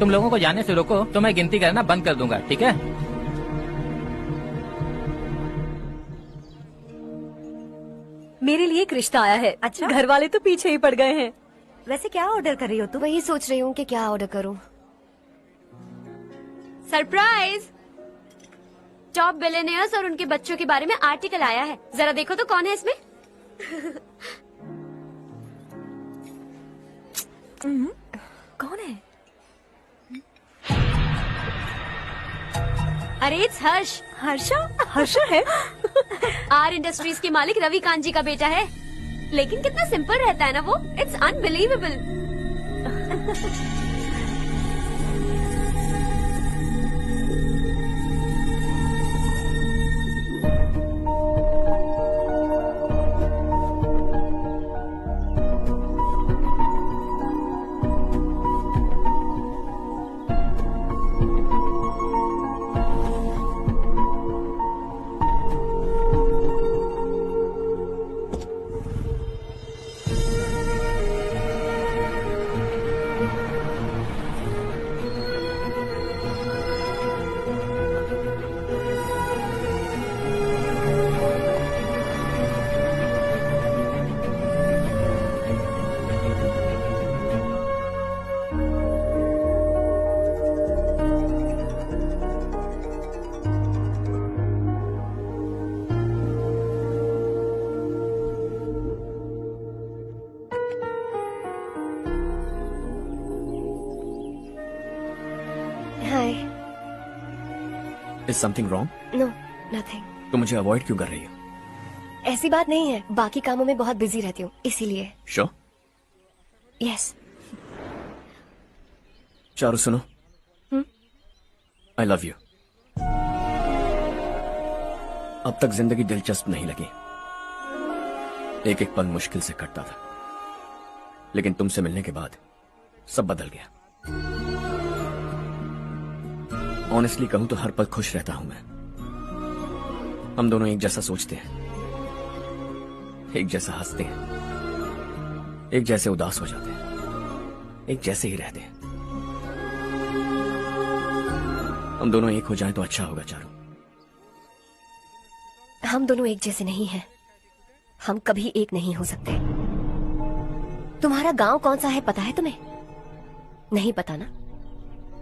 तुम लोगों को जाने से रोको तो मैं गिनती करना बंद कर दूंगा, ठीक है?
मेरे लिए एक रिश्ता आया है। अच्छा, घर वाले तो पीछे ही पड़ गए हैं। वैसे क्या ऑर्डर कर रही हो तुम?
वही सोच रही हूँ कि क्या ऑर्डर करूँ।
सरप्राइज! टॉप बिलियनियर्स और उनके बच्चों के बारे में आर्टिकल आया है। जरा देखो तो कौन है इसमें।
कौन है?
अरे इट्स हर्ष।
हर्षा है?
आर इंडस्ट्रीज के मालिक रवि कांत जी का बेटा है। लेकिन कितना सिंपल रहता है ना वो। It's unbelievable.
Is something wrong?
No nothing.
तो मुझे अवॉइड क्यों कर रही हो?
ऐसी बात नहीं है, बाकी कामों में बहुत बिजी रहती हूँ इसीलिए।
श्योर?
यस।
चारू सुनो, आई लव यू। अब तक जिंदगी दिलचस्प नहीं लगी, एक एक पल मुश्किल से कटता था, लेकिन तुमसे मिलने के बाद सब बदल गया। ऑनेस्टली कहूं तो हर पल खुश रहता हूं मैं। हम दोनों एक जैसा सोचते हैं, एक जैसा हंसते हैं, एक जैसे उदास हो जाते हैं, एक जैसे ही रहते हैं। हम दोनों एक हो जाएं तो अच्छा होगा चारू।
हम दोनों एक जैसे नहीं हैं, हम कभी एक नहीं हो सकते। तुम्हारा गांव कौन सा है पता है तुम्हें? नहीं पता ना?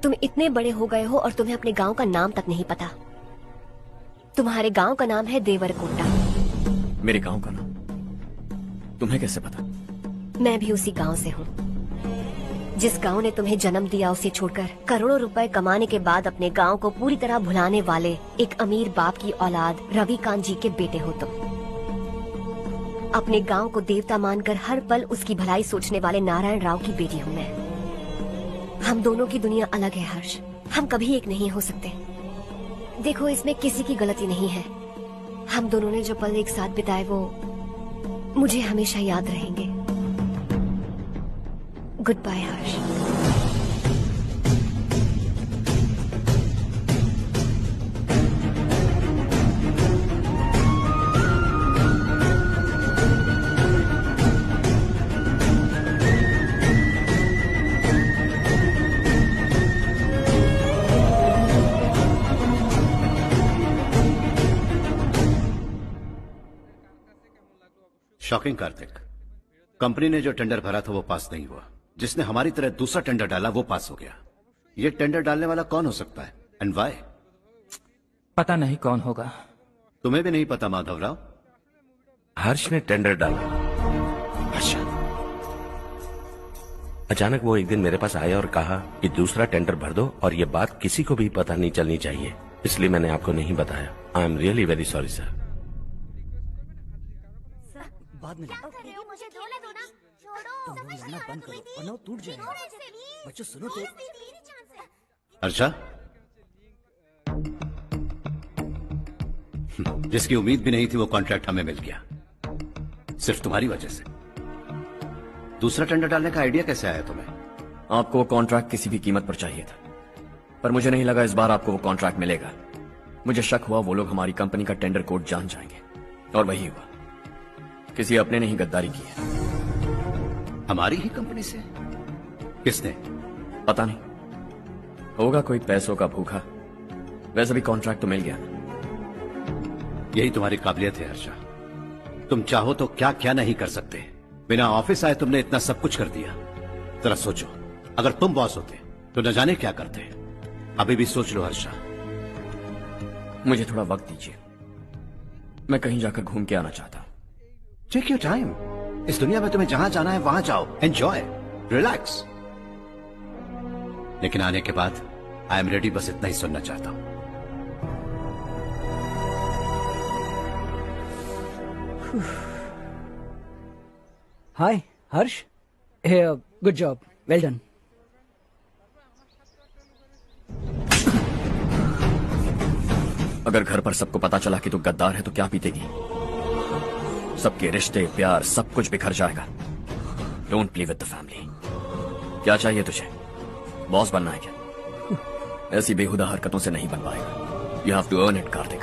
तुम इतने बड़े हो गए हो और तुम्हें अपने गांव का नाम तक नहीं पता। तुम्हारे गांव का नाम है देवरकोटा।
मेरे गांव का नाम तुम्हें कैसे पता?
मैं भी उसी गांव से हूँ। जिस गांव ने तुम्हें जन्म दिया उसे छोड़कर करोड़ों रुपए कमाने के बाद अपने गांव को पूरी तरह भुलाने वाले एक अमीर बाप की औलाद रविकांत जी के बेटे हो तुम। अपने गांव को देवता मानकर हर पल उसकी भलाई सोचने वाले नारायण राव की बेटी हूँ मैं। हम दोनों की दुनिया अलग है हर्ष, हम कभी एक नहीं हो सकते। देखो इसमें किसी की गलती नहीं है। हम दोनों ने जो पल एक साथ बिताए वो मुझे हमेशा याद रहेंगे। गुड बाय हर्ष।
शॉकिंग कार्तिक, कंपनी ने जो टेंडर भरा था वो पास नहीं हुआ। जिसने हमारी तरह दूसरा टेंडर डाला वो पास हो गया। ये टेंडर डालने वाला कौन हो सकता है एंड व्हाई?
पता नहीं कौन होगा।
तुम्हें भी नहीं पता माधवराव?
हर्ष ने टेंडर डाला। अच्छा। अचानक वो एक दिन मेरे पास आया और कहा कि दूसरा टेंडर भर दो और ये बात किसी को भी पता नहीं चलनी चाहिए, इसलिए मैंने आपको नहीं बताया। I am really very sorry sir.
बाद में मुझे धोने दो ना, छोड़ो। तुम लोग लड़ना बंद करो वरना वो टूट जाएगा। बच्चों सुनो तो।
अर्चा, जिसकी उम्मीद भी नहीं थी वो कॉन्ट्रैक्ट हमें मिल गया, सिर्फ तुम्हारी वजह से। दूसरा टेंडर डालने का आइडिया कैसे आया तुम्हें?
आपको वो कॉन्ट्रैक्ट किसी भी कीमत पर चाहिए था, पर मुझे नहीं लगा इस बार आपको वो कॉन्ट्रैक्ट मिलेगा। मुझे शक हुआ वो लोग हमारी कंपनी का टेंडर कोड जान जाएंगे, और वही हुआ। किसी अपने ने ही गद्दारी की है।
हमारी ही कंपनी से? किसने?
पता नहीं, होगा कोई पैसों का भूखा। वैसे भी कॉन्ट्रैक्ट तो मिल गया।
यही तुम्हारी काबिलियत है अर्चा, तुम चाहो तो क्या क्या नहीं कर सकते। बिना ऑफिस आए तुमने इतना सब कुछ कर दिया। जरा सोचो, अगर तुम बॉस होते तो न जाने क्या करते। अभी भी सोच लो हर्षा।
मुझे थोड़ा वक्त दीजिए, मैं कहीं जाकर घूम के आना चाहता हूं।
Take your time. इस दुनिया में तुम्हें जहां जाना है वहां जाओ, एंजॉय, रिलैक्स। लेकिन आने के बाद आई एम रेडी, बस इतना ही सुनना चाहता हूं।
हाय हर्ष, गुड जॉब, वेल डन।
अगर घर पर सबको पता चला कि तू गद्दार है तो क्या पीतेगी? सबके रिश्ते, प्यार, सब कुछ बिखर जाएगा। Don't play with the family. क्या चाहिए तुझे? बॉस बनना है क्या? ऐसी बेहुदा हरकतों से नहीं बन पाएगा। You have to earn it Kartik.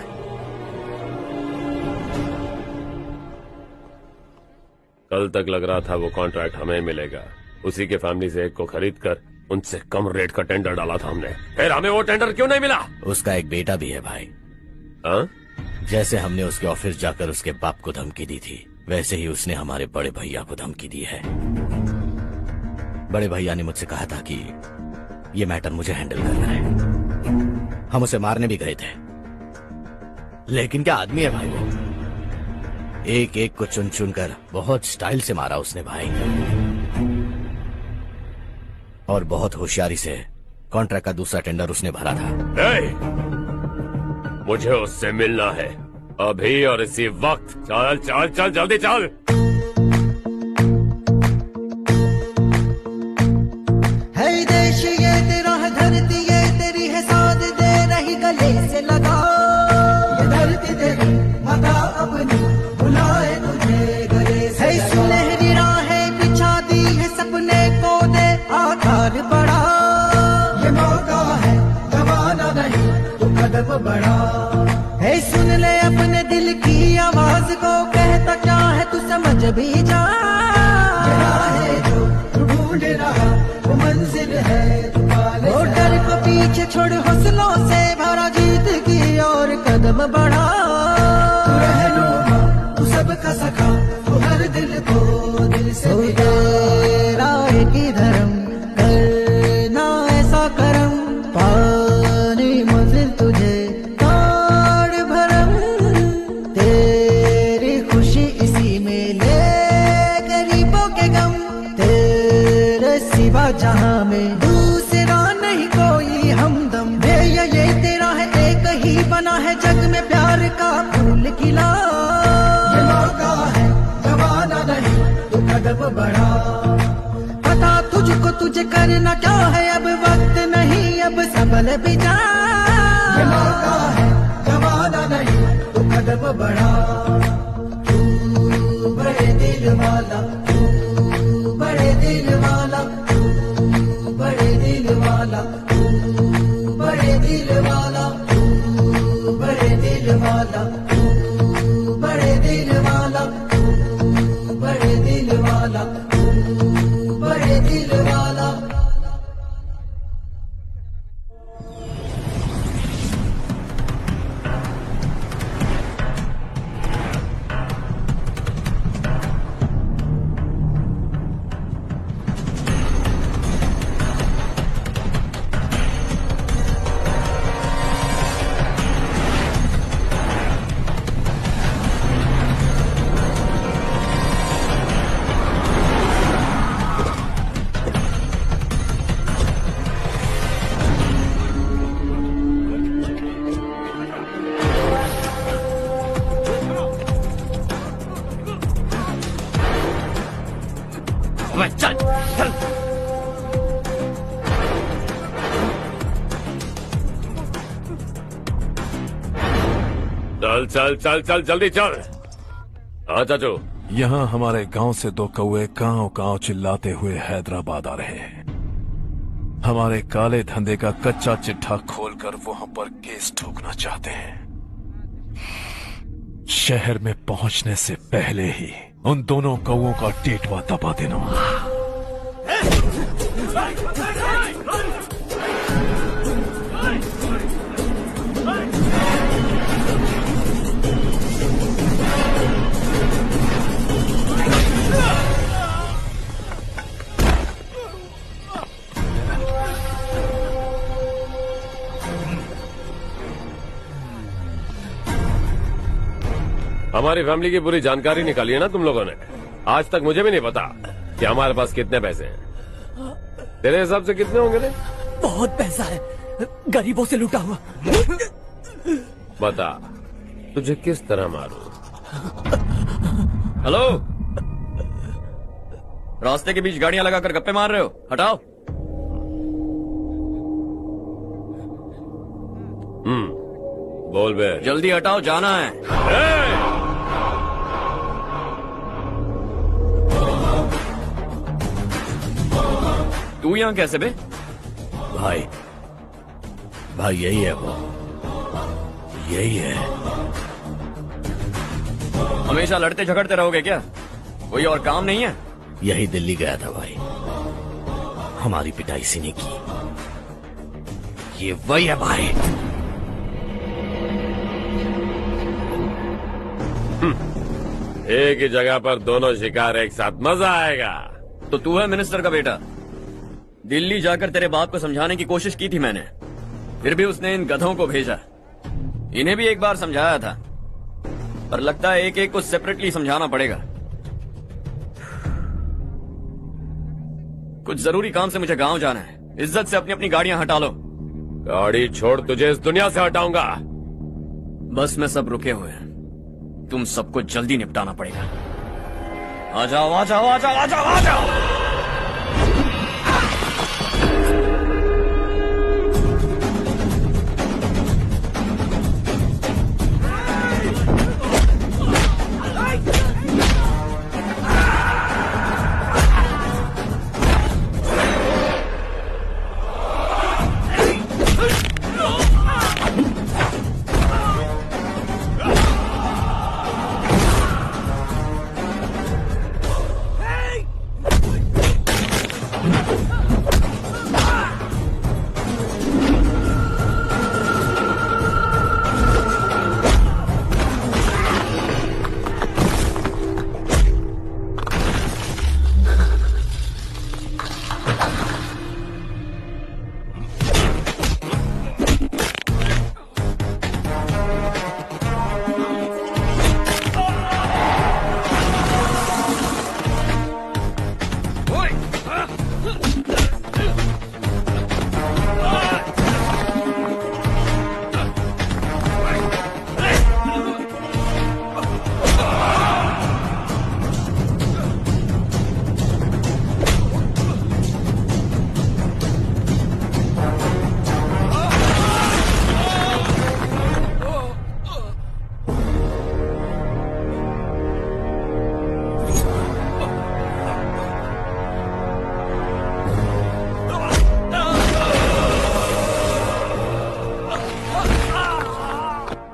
कल तक लग रहा था वो कॉन्ट्रैक्ट हमें मिलेगा, उसी के फैमिली से एक को खरीद कर उनसे कम रेट का टेंडर डाला था हमने, फिर हमें वो टेंडर क्यों नहीं मिला?
उसका एक बेटा भी है भाई।
हाँ?
जैसे हमने उसके ऑफिस जाकर उसके बाप को धमकी दी थी, वैसे ही उसने हमारे बड़े भैया को धमकी दी है। बड़े भैया ने मुझसे कहा था कि ये मैटर मुझे हैंडल करना है। हम उसे मारने भी गए थे, लेकिन क्या आदमी है भाई वो। एक एक को चुन चुन कर बहुत स्टाइल से मारा उसने भाई, और बहुत होशियारी से कॉन्ट्रैक्ट का दूसरा टेंडर उसने भरा था।
मुझे उससे मिलना है अभी और इसी वक्त। चल चल चल जल्दी चल।
है देश ये तेरा है, धरती ये तेरी है, साथ दे रही गले से लगा। ये धरती तेरी माता अपनी बुलाए तुझे गले से लगा। सुनहरी राहें बिछा दी है, सपने को दे आकार बढ़ा। ये मौका है गवाना नहीं, तू कदम बढ़ा। है सुन ले अपने दिल की आवाज को, कहता क्या है तू समझ भी जा। ये राहें जो तू ढूंढ रहा वो मंजिल है, तू पाले वो डर को पीछे छोड़ हौसलों से भरा, जीत की और कदम बढ़ा। तू रहनुमा तू सबका सखा, तू हर दिल को दिल से तेरा एक ही धर्म, करना ऐसा करम, पानी मंजिल तुझे ताड़ भरम। तेरी खुशी इसी में ले गरीबों के गम, तेरे सिवा जहां में दूसरा नहीं कोई हमदम। ये तेरा है, एक ही बना है जग में प्यार का फूल खिला। ये मौका है गवाना नहीं, तू कदम बढ़ा। पता तुझको तुझे करना क्या है, अब वक्त नहीं अब संभल भी जा। ये मौका है गवाना नहीं, तू कदम बढ़ा। तू बड़े दिल वाला, तू बड़े दिल वाला, तू बड़े दिल वाला, तू बड़े दिल वाला, तू बड़े दिल वाला, तू बड़े दिल वाला, तू बड़े दिल वाला, तू बड़े दिल वाला।
चल चल।
चल चल चल चल जल्दी चल। हाँ चाचू।
यहाँ हमारे गांव से दो कौवे गांव गांव चिल्लाते हुए हैदराबाद आ रहे हैं। हमारे काले धंधे का कच्चा चिट्ठा खोलकर वो हम पर केस ठोकना चाहते हैं। शहर में पहुंचने से पहले ही उन दोनों कौवों का टेटवा दबा देना।
हमारी फैमिली की पूरी जानकारी निकाली है ना तुम लोगों ने। आज तक मुझे भी नहीं पता कि हमारे पास कितने पैसे हैं। तेरे हिसाब से कितने होंगे रे?
बहुत पैसा है, गरीबों से लूटा हुआ।
बता तुझे किस तरह मारूं?
हेलो, रास्ते के बीच गाड़ियां लगाकर गप्पे मार रहे हो? हटाओ।
बोल बे।
जल्दी हटाओ, जाना है। तू यहाँ कैसे बे?
भाई भाई यही है वो, यही है।
हमेशा लड़ते झगड़ते रहोगे क्या? कोई और काम नहीं है?
यही दिल्ली गया था भाई, हमारी पिटाई इसी ने की। ये वही है भाई।
एक ही जगह पर दोनों शिकार एक साथ, मजा आएगा।
तो तू है मिनिस्टर का बेटा। दिल्ली जाकर तेरे बाप को समझाने की कोशिश की थी मैंने, फिर भी उसने इन गधों को भेजा। इन्हें भी एक बार समझाया था, पर लगता है एक एक को सेपरेटली समझाना पड़ेगा। कुछ जरूरी काम से मुझे गांव जाना है। इज्जत से अपनी अपनी गाड़ियां हटा लो।
गाड़ी छोड़, तुझे इस दुनिया से हटाऊंगा।
बस में सब रुके हुए हैं, तुम सबको जल्दी निपटाना पड़ेगा। आ जाओ आ जाओ आ जाओ आ जाओ आ जाओ।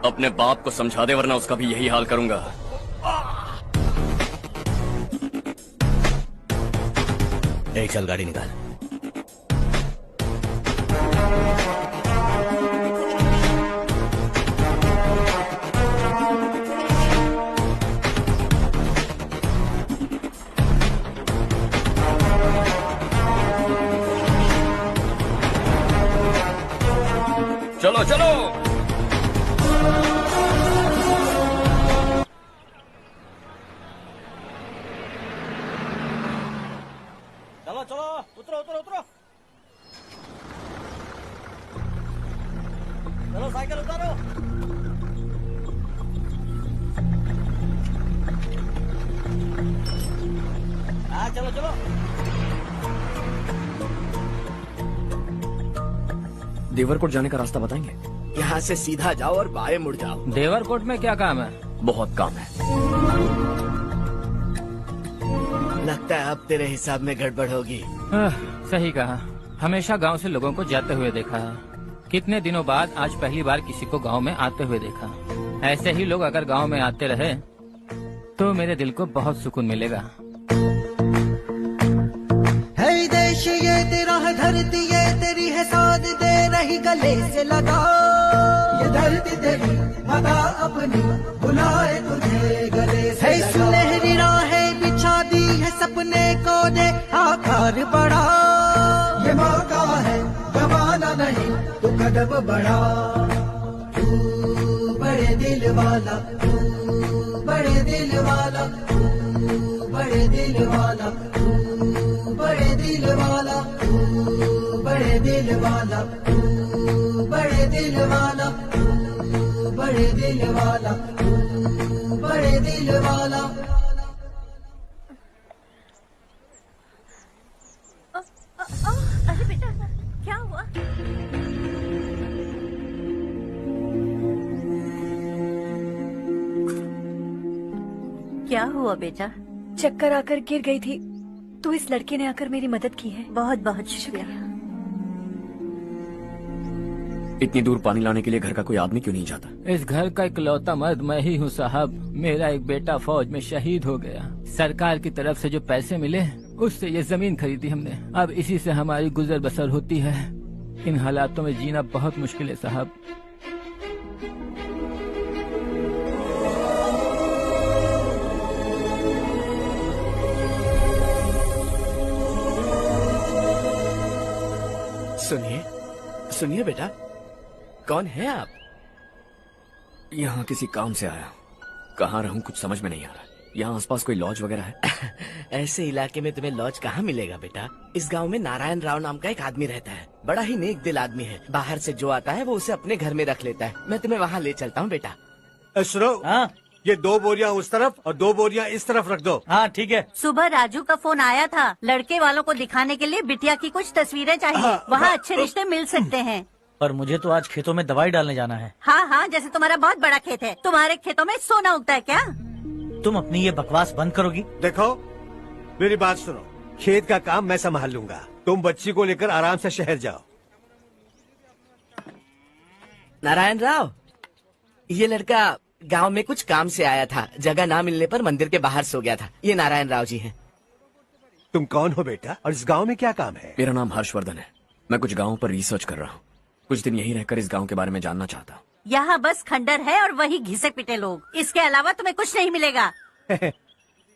अपने बाप को समझा दे, वरना उसका भी यही हाल करूंगा।
एक चल गाड़ी निकाल।
चलो चलो।
चलो चलो, उतरो उतरो उतरो। चलो साइकिल उतारो। हाँ चलो चलो।
देवरकोट जाने का रास्ता बताएंगे?
यहाँ से सीधा जाओ और बाएं मुड़ जाओ।
देवरकोट में क्या काम है?
बहुत काम है।
लगता है अब तेरे हिसाब में गड़बड़ होगी।
सही कहा। हमेशा गांव से लोगों को जाते हुए देखा है, कितने दिनों बाद आज पहली बार किसी को गांव में आते हुए देखा। ऐसे ही लोग अगर गांव में आते रहे तो मेरे दिल को बहुत सुकून मिलेगा।
है देश ये तेरा है, धरती ये तेरी है, साथ दे रही गले से लगा। ये धरती तेरी माता अपनी बुलाए तुझे गले से लगा। सुनहरी राहें बिछा दी है, सपने को दे आकार बढ़ा। ये मौका है गवाना नहीं, तू कदम बढ़ा। तू बड़े दिल वाला, तू बड़े दिल वाला, तू बड़े दिल वाला, तू बड़े दिल वाला, तू बड़े दिल वाला, तू बड़े दिल वाला, तू बड़े दिल वाला, तू बड़े दिल वाला।
अरे बेटा क्या हुआ? क्या हुआ बेटा?
चक्कर आकर गिर गई थी, तो इस लड़के ने आकर मेरी मदद की है।
बहुत बहुत शुक्रिया।
इतनी दूर पानी लाने के लिए घर का कोई आदमी क्यों नहीं जाता?
इस घर का इकलौता मर्द मैं ही हूँ साहब। मेरा एक बेटा फौज में शहीद हो गया। सरकार की तरफ से जो पैसे मिले उससे ये जमीन खरीदी हमने। अब इसी से हमारी गुजर बसर होती है। इन हालातों में जीना बहुत मुश्किल है साहब।
सुनिए सुनिए बेटा, कौन है आप?
यहाँ किसी काम से आया। कहाँ रहूँ कुछ समझ में नहीं आ रहा। यहाँ आसपास कोई लॉज वगैरह है?
ऐसे इलाके में तुम्हें लॉज कहाँ मिलेगा बेटा? इस गांव में नारायण राव नाम का एक आदमी रहता है। बड़ा ही नेक दिल आदमी है। बाहर से जो आता है वो उसे अपने घर में रख लेता है। मैं तुम्हें वहाँ ले चलता हूँ बेटा।
सुनो, ये 2 बोरियां उस तरफ और 2 बोरियां इस तरफ रख दो।
हाँ ठीक है।
सुबह राजू का फोन आया था, लड़के वालों को दिखाने के लिए बिटिया की कुछ तस्वीरें चाहिए, वहाँ अच्छे रिश्ते मिल सकते हैं।
पर मुझे तो आज खेतों में दवाई डालने जाना है।
हाँ हाँ, जैसे तुम्हारा बहुत बड़ा खेत है, तुम्हारे खेतों में सोना उगता है क्या?
तुम अपनी ये बकवास बंद करोगी?
देखो मेरी बात सुनो, खेत का काम मैं संभाल लूंगा, तुम बच्ची को लेकर आराम से शहर जाओ।
नारायण राव, ये लड़का गांव में कुछ काम से आया था, जगह ना मिलने पर मंदिर के बाहर सो गया था। ये नारायण राव जी हैं।
तुम कौन हो बेटा और इस गांव में क्या काम है?
मेरा नाम हर्षवर्धन है। मैं कुछ गाँव पर रिसर्च कर रहा हूँ। कुछ दिन यहीं रहकर इस गांव के बारे में जानना चाहता हूँ।
यहाँ बस खंडर है और वही घिसे पिटे लोग, इसके अलावा तुम्हें कुछ नहीं मिलेगा।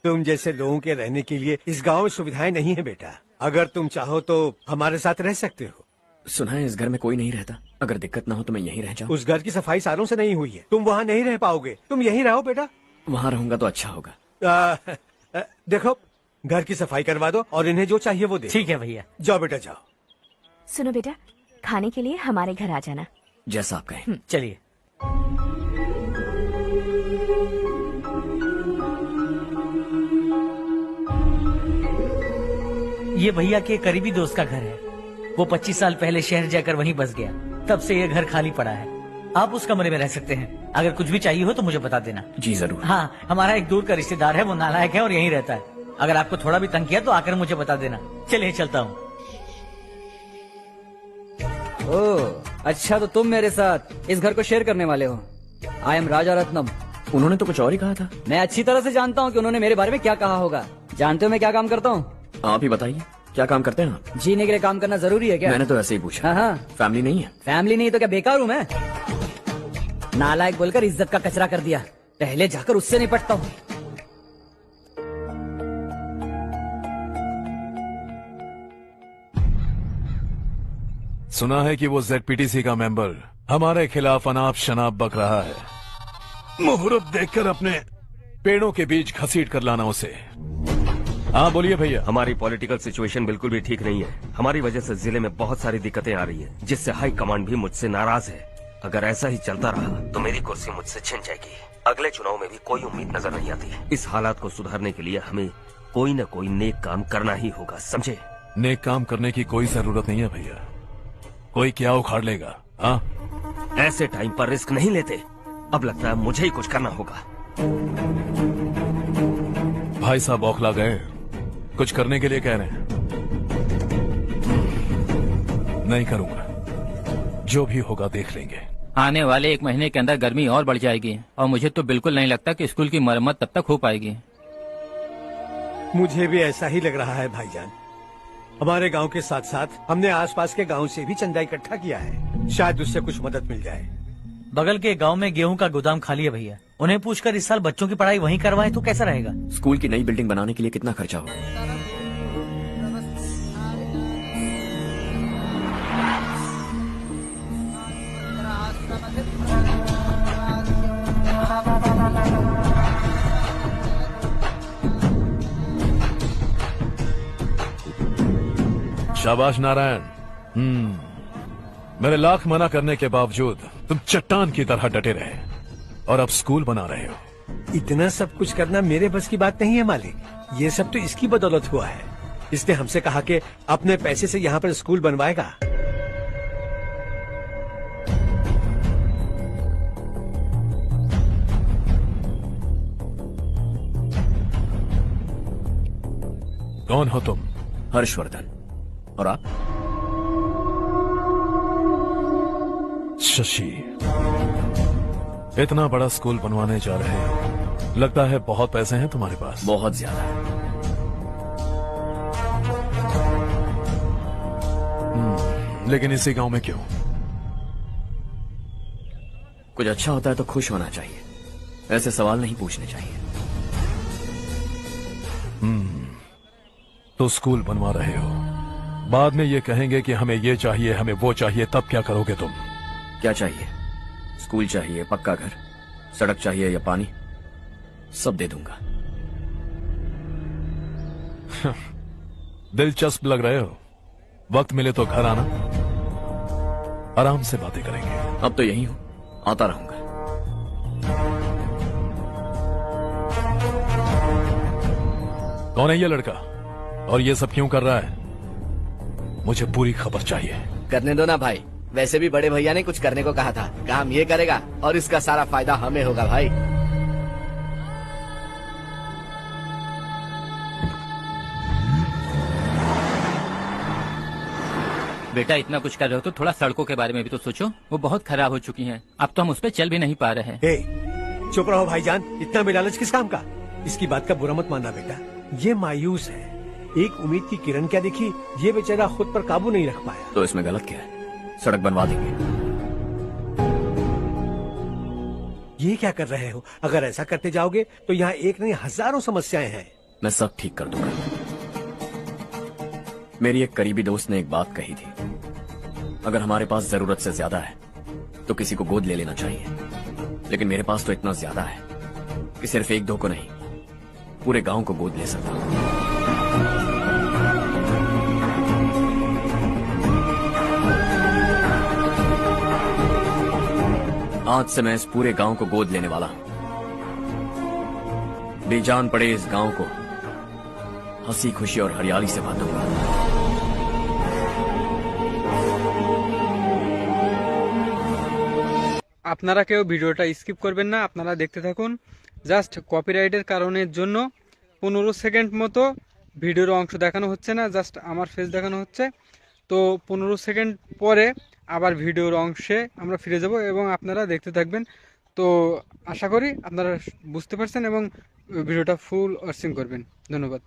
तुम जैसे लोगों के रहने के लिए इस गांव में सुविधाएं नहीं है बेटा। अगर तुम चाहो तो हमारे साथ रह सकते हो।
सुना है इस घर में कोई नहीं रहता, अगर दिक्कत ना हो तो मैं यहीं रह जाऊँ।
उस घर की सफाई सालों से नहीं हुई है, तुम वहाँ नहीं रह पाओगे, तुम यहीं रहो बेटा।
वहाँ रहूंगा तो अच्छा होगा।
देखो घर की सफाई करवा दो और इन्हें जो चाहिए वो दे।
ठीक है भैया।
जाओ बेटा जाओ।
सुनो बेटा, खाने के लिए हमारे घर आ जाना।
जैसा आप कहें।
चलिए। ये भैया के करीबी दोस्त का घर है। वो 25 साल पहले शहर जाकर वहीं बस गया, तब से ये घर खाली पड़ा है। आप उस कमरे में रह सकते हैं। अगर कुछ भी चाहिए हो तो मुझे बता देना।
जी जरूर।
हाँ, हमारा एक दूर का रिश्तेदार है, वो नालायक है और यहीं रहता है। अगर आपको थोड़ा भी तंग किया तो आकर मुझे बता देना। चलिए चलता हूँ।
ओह अच्छा, तो तुम मेरे साथ इस घर को शेयर करने वाले हो। आई एम राजा रत्नम।
उन्होंने तो कुछ और ही कहा था।
मैं अच्छी तरह से जानता हूँ कि उन्होंने मेरे बारे में क्या कहा होगा। जानते हो मैं क्या काम करता हूँ?
आप ही बताइए, क्या काम करते हैं आप?
जीने के लिए काम करना जरूरी है क्या?
मैंने तो ऐसे ही पूछा।
हाँ हाँ।
फैमिली नहीं है?
फैमिली नहीं तो क्या बेकार हूँ मैं? नालायक बोलकर इज्जत का कचरा कर दिया, पहले जाकर उससे निपटता हूँ।
सुना है कि वो ZPTC का मेंबर हमारे खिलाफ अनाप शनाप बक रहा है। मुहूर्त देखकर अपने पेड़ों के बीच घसीट कर लाना उसे। हाँ बोलिए भैया।
हमारी पॉलिटिकल सिचुएशन बिल्कुल भी ठीक नहीं है। हमारी वजह से जिले में बहुत सारी दिक्कतें आ रही है, जिससे हाई कमांड भी मुझसे नाराज है। अगर ऐसा ही चलता रहा तो मेरी कुर्सी मुझसे छिन जाएगी। अगले चुनाव में भी कोई उम्मीद नजर नहीं आती। इस हालात को सुधारने के लिए हमें कोई न कोई नेक काम करना ही होगा, समझे?
नेक काम करने की कोई जरूरत नहीं है भैया, कोई क्या उखाड़ लेगा। हाँ,
ऐसे टाइम पर रिस्क नहीं लेते। अब लगता है मुझे ही कुछ करना होगा।
भाई साहब बौखला गए, कुछ करने के लिए कह रहे हैं। नहीं करूंगा, जो भी होगा देख लेंगे।
आने वाले 1 महीने के अंदर गर्मी और बढ़ जाएगी और मुझे तो बिल्कुल नहीं लगता कि स्कूल की मरम्मत तब तक हो पाएगी।
मुझे भी ऐसा ही लग रहा है भाईजान। हमारे गांव के साथ साथ हमने आसपास के गांव से भी चंदा इकट्ठा किया है, शायद उससे कुछ मदद मिल जाए।
बगल के गांव में गेहूं का गोदाम खाली है भैया, उन्हें पूछकर इस साल बच्चों की पढ़ाई वहीं करवाए तो कैसा रहेगा?
स्कूल की नई बिल्डिंग बनाने के लिए कितना खर्चा होगा?
शाबाश नारायण। मेरे लाख मना करने के बावजूद तुम चट्टान की तरह डटे रहे और अब स्कूल बना रहे हो।
इतना सब कुछ करना मेरे बस की बात नहीं है मालिक, ये सब तो इसकी बदौलत हुआ है। इसने हमसे कहा कि अपने पैसे से यहाँ पर स्कूल बनवाएगा।
कौन हो तुम?
हर्षवर्धन। और आप?
शशि। इतना बड़ा स्कूल बनवाने जा रहे हो, लगता है बहुत पैसे हैं तुम्हारे पास।
बहुत ज्यादा है।
लेकिन इसी गांव में क्यों?
कुछ अच्छा होता है तो खुश होना चाहिए, ऐसे सवाल नहीं पूछने चाहिए।
तो स्कूल बनवा रहे हो, बाद में ये कहेंगे कि हमें ये चाहिए, हमें वो चाहिए, तब क्या करोगे तुम?
क्या चाहिए? स्कूल चाहिए, पक्का घर, सड़क चाहिए या पानी, सब दे दूंगा।
दिलचस्प लग रहे हो। वक्त मिले तो घर आना, आराम से बातें करेंगे।
अब तो यही हूं, आता रहूंगा।
कौन है ये लड़का और ये सब क्यों कर रहा है? मुझे पूरी खबर चाहिए।
करने दो ना भाई, वैसे भी बड़े भैया ने कुछ करने को कहा था, काम ये करेगा और इसका सारा फायदा हमें होगा भाई।
बेटा इतना कुछ कर रहे हो तो थोड़ा सड़कों के बारे में भी तो सोचो, वो बहुत खराब हो चुकी हैं। अब तो हम उस पर चल भी नहीं पा रहे हैं।
चुप रहो भाईजान, इतना बेलालच किस काम का? इसकी बात का बुरा मत मानना बेटा, ये मायूस है। एक उम्मीद की किरण क्या दिखी, ये बेचारा खुद पर काबू नहीं रख पाया।
तो इसमें गलत क्या है? सड़क बनवा देंगे।
ये क्या कर रहे हो? अगर ऐसा करते जाओगे तो यहाँ एक नहीं हजारों समस्याएं हैं।
मैं सब ठीक कर दूंगा। मेरी एक करीबी दोस्त ने एक बात कही थी, अगर हमारे पास जरूरत से ज्यादा है तो किसी को गोद ले लेना चाहिए, लेकिन मेरे पास तो इतना ज्यादा है कि सिर्फ एक दो को नहीं, पूरे गांव को गोद ले सकता हूं। आज से मैं इस पूरे गांव को गोद लेने वाला हूं। बेजान पड़े इस गांव को हंसी खुशी और हरियाली से बांधूंगा।
আপনারা কেউ ভিডিওটা স্কিপ করবেন না, আপনারা দেখতে থাকুন। জাস্ট কপিরাইটের কারণের জন্য 15 সেকেন্ড মতো ভিডিওর অংশ দেখানো হচ্ছে না, জাস্ট আমার ফেস দেখানো হচ্ছে। তো 15 সেকেন্ড পরে আবার ভিডিওর অংশে আমরা ফিরে যাব এবং আপনারা দেখতে থাকবেন। তো আশা করি আপনারা বুঝতে পারছেন এবং ভিডিওটা ফুল ওয়াচিং করবেন। ধন্যবাদ।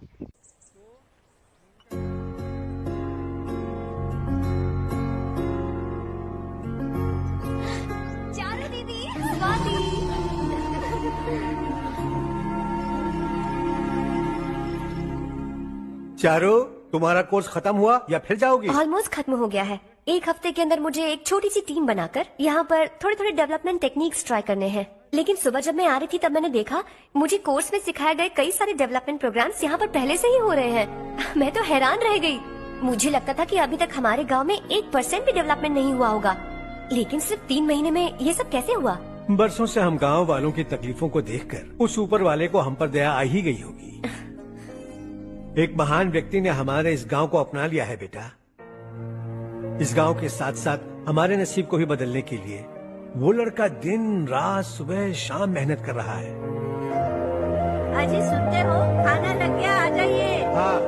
चारो, तुम्हारा कोर्स खत्म हुआ या फिर जाओगी?
ऑलमोस्ट खत्म हो गया है। एक हफ्ते के अंदर मुझे एक छोटी सी टीम बनाकर यहाँ पर थोड़े थोड़े डेवलपमेंट टेक्निक्स ट्राई करने हैं। लेकिन सुबह जब मैं आ रही थी तब मैंने देखा मुझे कोर्स में सिखाए गए कई सारे डेवलपमेंट प्रोग्राम्स यहाँ पर पहले से ही हो रहे हैं। मैं तो हैरान रह गई। मुझे लगता था कि अभी तक हमारे गाँव में 1% भी डेवलपमेंट नहीं हुआ होगा, लेकिन सिर्फ 3 महीने में ये सब कैसे हुआ?
बरसों से हम गांव वालों की तकलीफों को देखकर उस ऊपर वाले को हम पर दया आ ही गई होगी। एक महान व्यक्ति ने हमारे इस गांव को अपना लिया है बेटा। इस गांव के साथ साथ हमारे नसीब को भी बदलने के लिए वो लड़का दिन रात सुबह शाम मेहनत कर रहा है।
अजी सुनते हो, खाना लग गया, आ जाइए।
हाँ।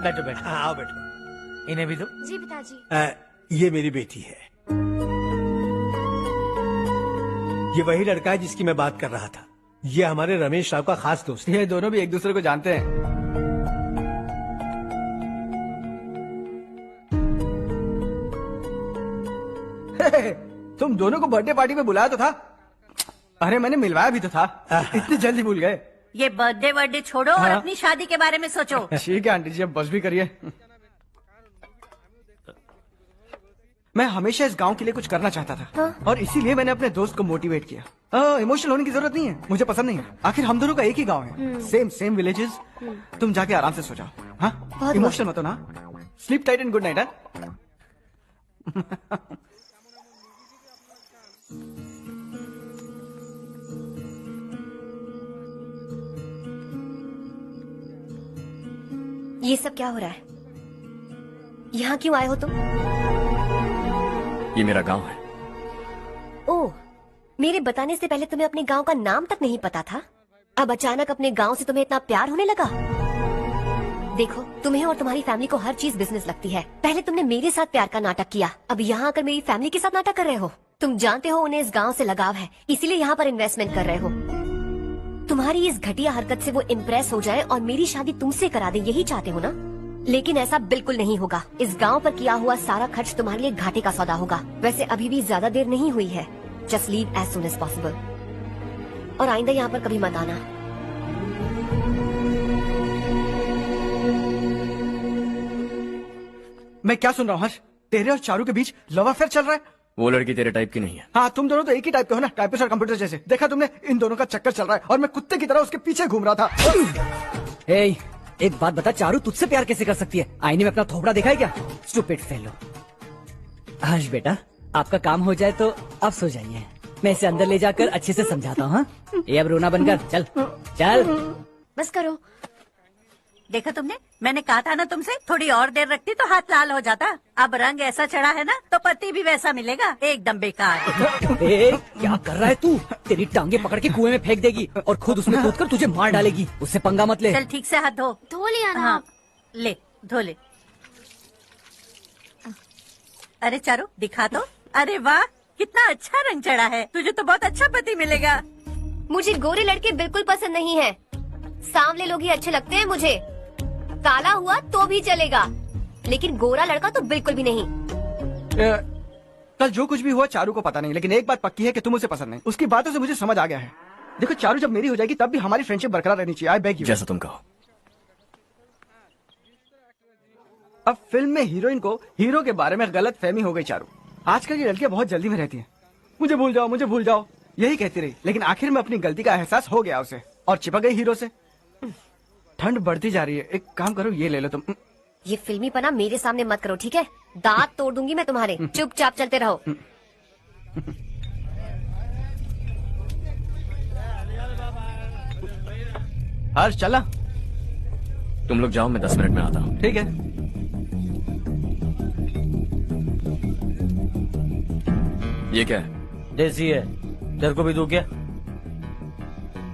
बैठो बैठो।
हाँ, आओ बैठो।
इन्हें भी दो।
जी पिताजी।
ये मेरी बेटी है। ये वही लड़का है जिसकी मैं बात कर रहा था। ये हमारे रमेश राव का खास दोस्त है।
ये दोनों भी एक दूसरे को जानते हैं। तुम दोनों को बर्थडे पार्टी में बुलाया तो था? अरे मैंने मिलवाया भी तो था। इतनी जल्दी भूल गए?
ये बर्थडे छोड़ो और
हाँ?
अपनी शादी के बारे में सोचो।
ठीक है आंटी जी, अब बस भी करिए। मैं हमेशा इस गांव के लिए कुछ करना चाहता था।
हाँ?
और इसीलिए मैंने अपने दोस्त को मोटिवेट किया। इमोशनल होने की जरूरत नहीं है, मुझे पसंद नहीं है। आखिर हम दोनों का एक ही गांव है, सेम विलेजेस। तुम जाके आराम से सो जाओ। हाँ, इमोशनल मत हो ना। Sleep tight and good night.
ये सब क्या हो रहा है? यहाँ क्यों आए हो तुम?
ये मेरा गांव है।
ओह, मेरे बताने से पहले तुम्हें अपने गांव का नाम तक नहीं पता था? अब अचानक अपने गांव से तुम्हें इतना प्यार होने लगा? देखो, तुम्हें और तुम्हारी फैमिली को हर चीज बिजनेस लगती है। पहले तुमने मेरे साथ प्यार का नाटक किया, अब यहाँ आकर मेरी फैमिली के साथ नाटक कर रहे हो। तुम जानते हो उन्हें इस गांव से लगाव है, इसीलिए यहाँ पर इन्वेस्टमेंट कर रहे हो। तुम्हारी इस घटिया हरकत से वो इम्प्रेस हो जाए और मेरी शादी तुमसे करा दे, यही चाहते हो ना? लेकिन ऐसा बिल्कुल नहीं होगा। इस गांव पर किया हुआ सारा खर्च तुम्हारे लिए घाटे का सौदा होगा। वैसे अभी भी ज्यादा देर नहीं हुई है। Just leave as soon as possible. और आइंदा यहाँ पर कभी मत आना।
मैं क्या सुन रहा हूँ हर्ष? तेरे और चारू के बीच लव अफेयर चल रहा है?
वो लड़की तेरे टाइप की नहीं है।
हाँ, तुम दोनों तो एक ही टाइप के हो ना, टाइपिस्ट और कंप्यूटर जैसे। देखा तुमने, इन दोनों का चक्कर चल रहा है और मैं कुत्ते की तरह उसके पीछे घूम रहा था।
एक बात बता, चारू तुझसे प्यार कैसे कर सकती है? आईने में अपना थोबड़ा देखा है क्या? Stupid fellow. हर्ष बेटा, आपका काम हो जाए तो आप सो जाइए, मैं इसे अंदर ले जाकर अच्छे से समझाता हूँ। ये अब रोना बंद कर, चल चल।
बस करो। देखा तुमने, मैंने कहा था ना तुमसे, थोड़ी और देर रखती तो हाथ लाल हो जाता। अब रंग ऐसा चढ़ा है ना तो पति भी वैसा मिलेगा, एकदम बेकार।
क्या कर रहा है तू? तेरी टांगे पकड़ के कुएं में फेंक देगी और खुद उसमें कूदकर तुझे मार डालेगी। उससे पंगा मत ले।
चल ठीक से हाथ धो।
धो लिया ना।
हाँ, ले धो ले। अरे चारू दिखा तो। अरे वाह, कितना अच्छा रंग चढ़ा है। तुझे तो बहुत अच्छा पति मिलेगा।
मुझे गोरे लड़के बिल्कुल पसंद नहीं है, सांवले लोग ही अच्छे लगते हैं मुझे। काला हुआ तो भी चलेगा, लेकिन गोरा लड़का तो बिल्कुल भी नहीं।
कल जो कुछ भी हुआ चारू को पता नहीं, लेकिन एक बात पक्की है कि तुम उसे पसंद नहीं। उसकी बातों से मुझे समझ आ गया है। देखो चारू जब मेरी हो जाएगी तब भी हमारी फ्रेंडशिप बरकरार रहनी चाहिए। I beg you.
जैसा तुम कहो।
अब फिल्म में हीरोइन को हीरो के बारे में गलत फहमी हो गई चारू। आजकल की लड़कियां बहुत जल्दी में रहती हैं। मुझे भूल जाओ, मुझे भूल जाओ, यही कहती रही, लेकिन आखिर में अपनी गलती का एहसास हो गया उसे और चिपक गई हीरो से। ठंड बढ़ती जा रही है, एक काम करो, ये ले लो तुम।
ये फिल्मी पना मेरे सामने मत करो, ठीक है? दांत तोड़ दूंगी मैं तुम्हारे। चुपचाप चलते रहो।
हर्ष चला।
तुम लोग जाओ, मैं 10 मिनट में आता हूँ।
ठीक है।
ये क्या है?
देसी है, तेरे को भी दूं क्या?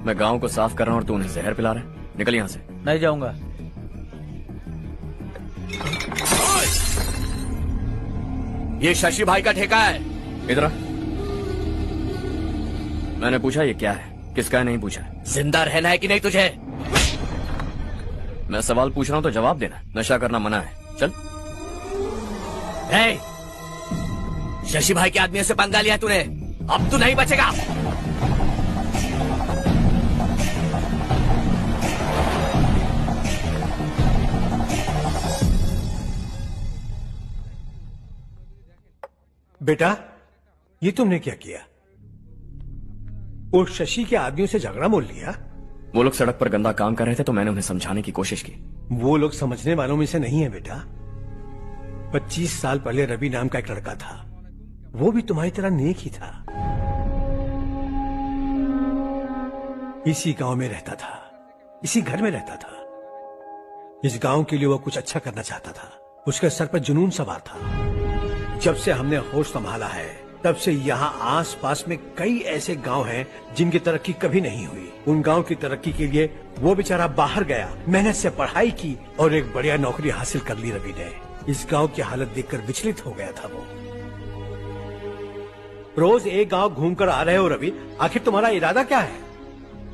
मैं गांव को साफ कर रहा हूँ और तू उन्हें जहर पिला रहा है। निकल यहाँ से।
नहीं जाऊंगा।
ये शशि भाई का ठेका है। इधर आ। मैंने पूछा ये क्या है, किसका है नहीं पूछा। जिंदा रहना है कि नहीं तुझे? मैं सवाल पूछ रहा हूँ तो जवाब देना। नशा करना मना है। चल। शशि भाई के आदमियों से पंगा लिया तूने, अब तू नहीं बचेगा।
बेटा, ये तुमने क्या किया? उस शशि के आदमियों से झगड़ा मोल लिया?
वो लोग सड़क पर गंदा काम कर रहे थे तो मैंने उन्हें समझाने की कोशिश की।
वो लोग समझने वालों में से नहीं है बेटा। 25 साल पहले रवि नाम का एक लड़का था, वो भी तुम्हारी तरह नेक ही था। इसी गांव में रहता था, इसी घर में रहता था। इस गांव के लिए वो कुछ अच्छा करना चाहता था। उसके सर पर जुनून सवार था। जब से हमने होश संभाला है तब से यहाँ आस पास में कई ऐसे गांव हैं जिनकी तरक्की कभी नहीं हुई। उन गांव की तरक्की के लिए वो बेचारा बाहर गया, मेहनत से पढ़ाई की और एक बढ़िया नौकरी हासिल कर ली रवि ने। इस गांव की हालत देखकर विचलित हो गया था वो। रोज एक गांव घूमकर आ रहे हो रवि, आखिर तुम्हारा इरादा क्या है?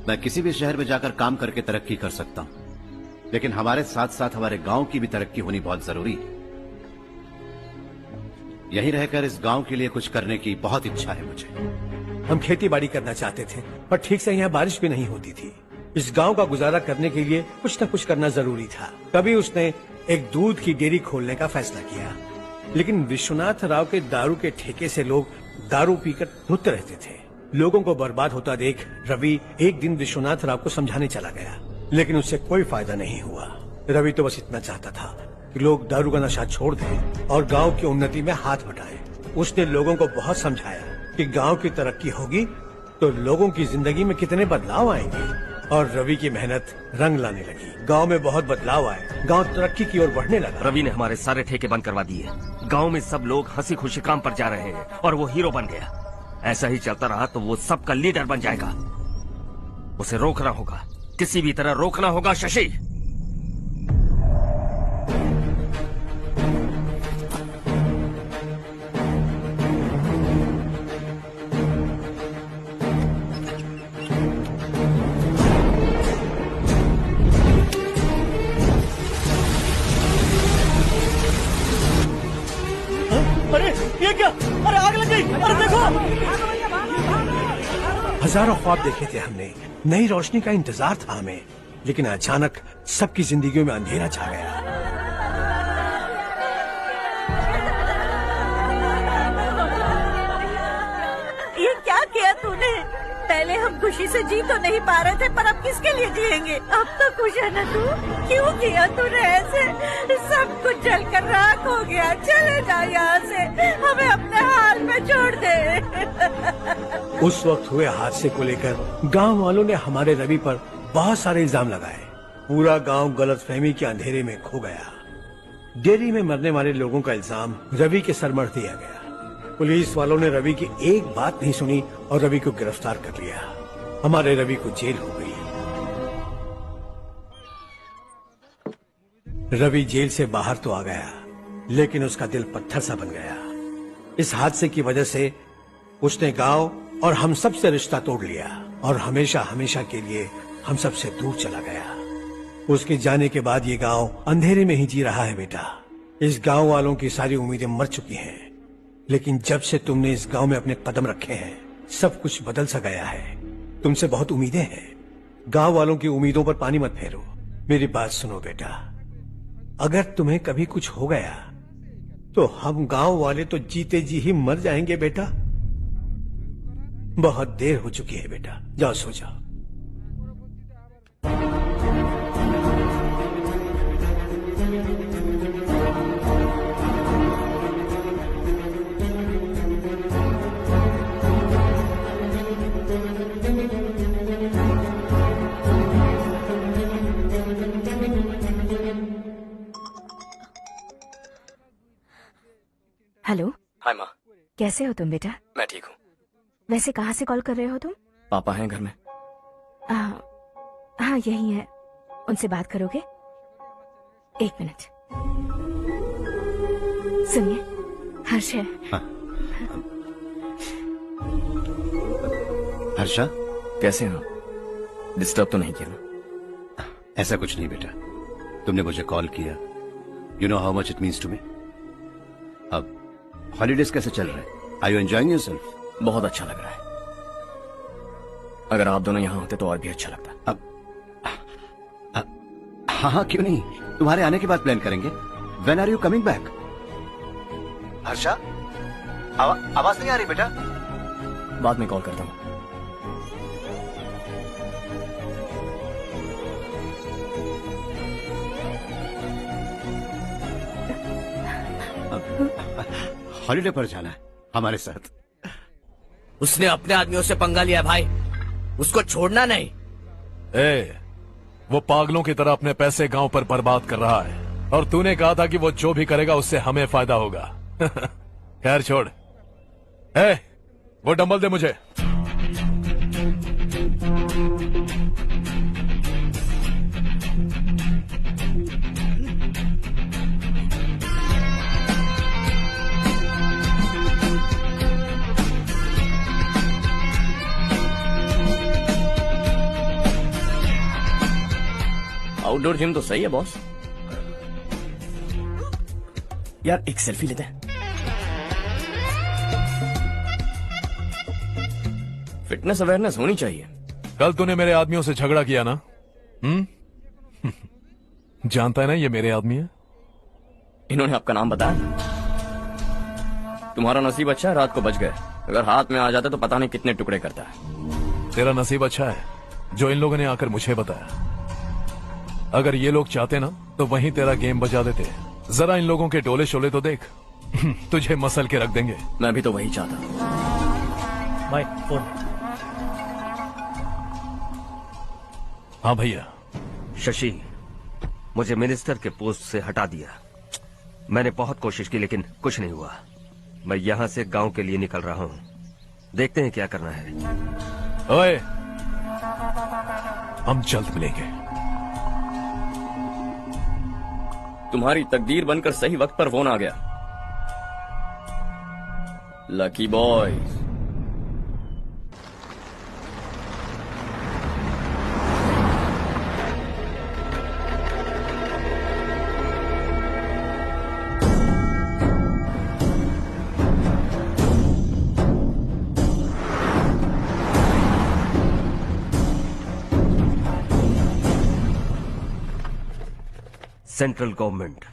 मैं किसी भी शहर में जाकर काम करके तरक्की कर सकता हूँ, लेकिन हमारे साथ साथ हमारे गांव की भी तरक्की होनी बहुत जरूरी है। यहीं रहकर इस गांव के लिए कुछ करने की बहुत इच्छा है मुझे।
हम खेती बाड़ी करना चाहते थे, पर ठीक से यहाँ बारिश भी नहीं होती थी। इस गांव का गुजारा करने के लिए कुछ न कुछ करना जरूरी था। तभी उसने एक दूध की डेयरी खोलने का फैसला किया। लेकिन विश्वनाथ राव के दारू के ठेके से लोग दारू पीकर धुत रहते थे। लोगों को बर्बाद होता देख रवि एक दिन विश्वनाथ राव को समझाने चला गया, लेकिन उससे कोई फायदा नहीं हुआ। रवि तो बस इतना चाहता था कि लोग दारू का नशा छोड़ दें और गांव की उन्नति में हाथ बटाएं। उसने लोगों को बहुत समझाया कि गांव की तरक्की होगी तो लोगों की जिंदगी में कितने बदलाव आएंगे, और रवि की मेहनत रंग लाने लगी। गांव में बहुत बदलाव आए, गांव तरक्की की ओर बढ़ने लगा।
रवि ने हमारे सारे ठेके बंद करवा दिए। गांव में सब लोग हंसी खुशी काम पर जा रहे हैं और वो हीरो बन गया। ऐसा ही चलता रहा तो वो सबका लीडर बन जाएगा। उसे रोकना होगा, किसी भी तरह रोकना होगा शशि।
अरे ये क्या? अरे आग लग गई! अरे देखो! हजारों ख्वाब देखे थे हमने, नई रोशनी का इंतजार था हमें, लेकिन अचानक सबकी जिंदगियों में अंधेरा छा गया।
खुशी से जी तो नहीं पा रहे थे, पर अब किसके लिए जिएंगे? अब तो खुश है ना तू? क्यों किया तूने ऐसे? सब कुछ जल कर राख हो गया। चले जा यहाँ से, हमें अपने हाल में छोड़ दे।
उस वक्त हुए हादसे को लेकर गांव वालों ने हमारे रवि पर बहुत सारे इल्जाम लगाए। पूरा गांव गलतफहमी के अंधेरे में खो गया। डेयरी में मरने वाले लोगों का इल्जाम रवि के सर मढ़ दिया गया। पुलिस वालों ने रवि की एक बात नहीं सुनी और रवि को गिरफ्तार कर लिया। हमारे रवि को जेल हो गई। रवि जेल से बाहर तो आ गया, लेकिन उसका दिल पत्थर सा बन गया। इस हादसे की वजह से उसने गांव और हम सब से रिश्ता तोड़ लिया और हमेशा हमेशा के लिए हम सब से दूर चला गया। उसके जाने के बाद ये गांव अंधेरे में ही जी रहा है बेटा। इस गांव वालों की सारी उम्मीदें मर चुकी हैं, लेकिन जब से तुमने इस गांव में अपने कदम रखे हैं, सब कुछ बदल सा गया है। तुमसे बहुत उम्मीदें हैं। गांव वालों की उम्मीदों पर पानी मत फेरो। मेरी बात सुनो बेटा, अगर तुम्हें कभी कुछ हो गया तो हम गांव वाले तो जीते जी ही मर जाएंगे बेटा। बहुत देर हो चुकी है बेटा, जाओ सो जाओ।
हेलो।
हाय माँ।
कैसे हो तुम बेटा?
मैं ठीक हूँ।
वैसे कहाँ से कॉल कर रहे हो तुम?
पापा हैं घर में।
हाँ यही है। उनसे बात करोगे? एक मिनट। सुनिए, हर्ष है।
हर्षा,
कैसे हो? डिस्टर्ब तो नहीं किया ना?
ऐसा कुछ नहीं बेटा, तुमने मुझे कॉल किया। You know how much it means to me. अब हॉलीडेज कैसे चल रहे हैं? Are you enjoying yourself?
बहुत अच्छा लग रहा है। अगर आप दोनों यहाँ होते तो और भी अच्छा लगता।
अब हाँ, क्यों नहीं, तुम्हारे आने के बाद प्लान करेंगे। When are you coming back? Harsha, आवाज नहीं आ रही बेटा।
बाद में कॉल करता हूँ।
हॉलीडे पर जाना है हमारे साथ।
उसने अपने आदमियों से पंगा लिया भाई, उसको छोड़ना नहीं।
वो पागलों की तरह अपने पैसे गांव पर बर्बाद कर रहा है और तूने कहा था कि वो जो भी करेगा उससे हमें फायदा होगा। खैर छोड़। वो डंबल दे मुझे।
आउटडोर जिम तो सही है बॉस। यार एक सेल्फी लेते हैं। फिटनेस अवेयरनेस होनी चाहिए।
कल तूने मेरे आदमियों से झगड़ा किया ना? जानता है ना ये मेरे आदमी है।
इन्होंने आपका नाम बताया? तुम्हारा नसीब अच्छा है, रात को बच गए। अगर हाथ में आ जाता तो पता नहीं कितने टुकड़े करता है।
तेरा नसीब अच्छा है जो इन लोगों ने आकर मुझे बताया। अगर ये लोग चाहते ना तो वहीं तेरा गेम बजा देते। जरा इन लोगों के डोले शोले तो देख। तुझे मसल के रख देंगे।
मैं भी तो वही चाहता।
भाई फोन।
हाँ भैया।
शशि, मुझे मिनिस्टर के पोस्ट से हटा दिया। मैंने बहुत कोशिश की लेकिन कुछ नहीं हुआ। मैं यहाँ से गांव के लिए निकल रहा हूँ। देखते हैं क्या करना है।
ओए, हम जल्द मिलेंगे।
तुम्हारी तकदीर बनकर सही वक्त पर फोन आ गया। Lucky boys.
सेंट्रल गवर्नमेंट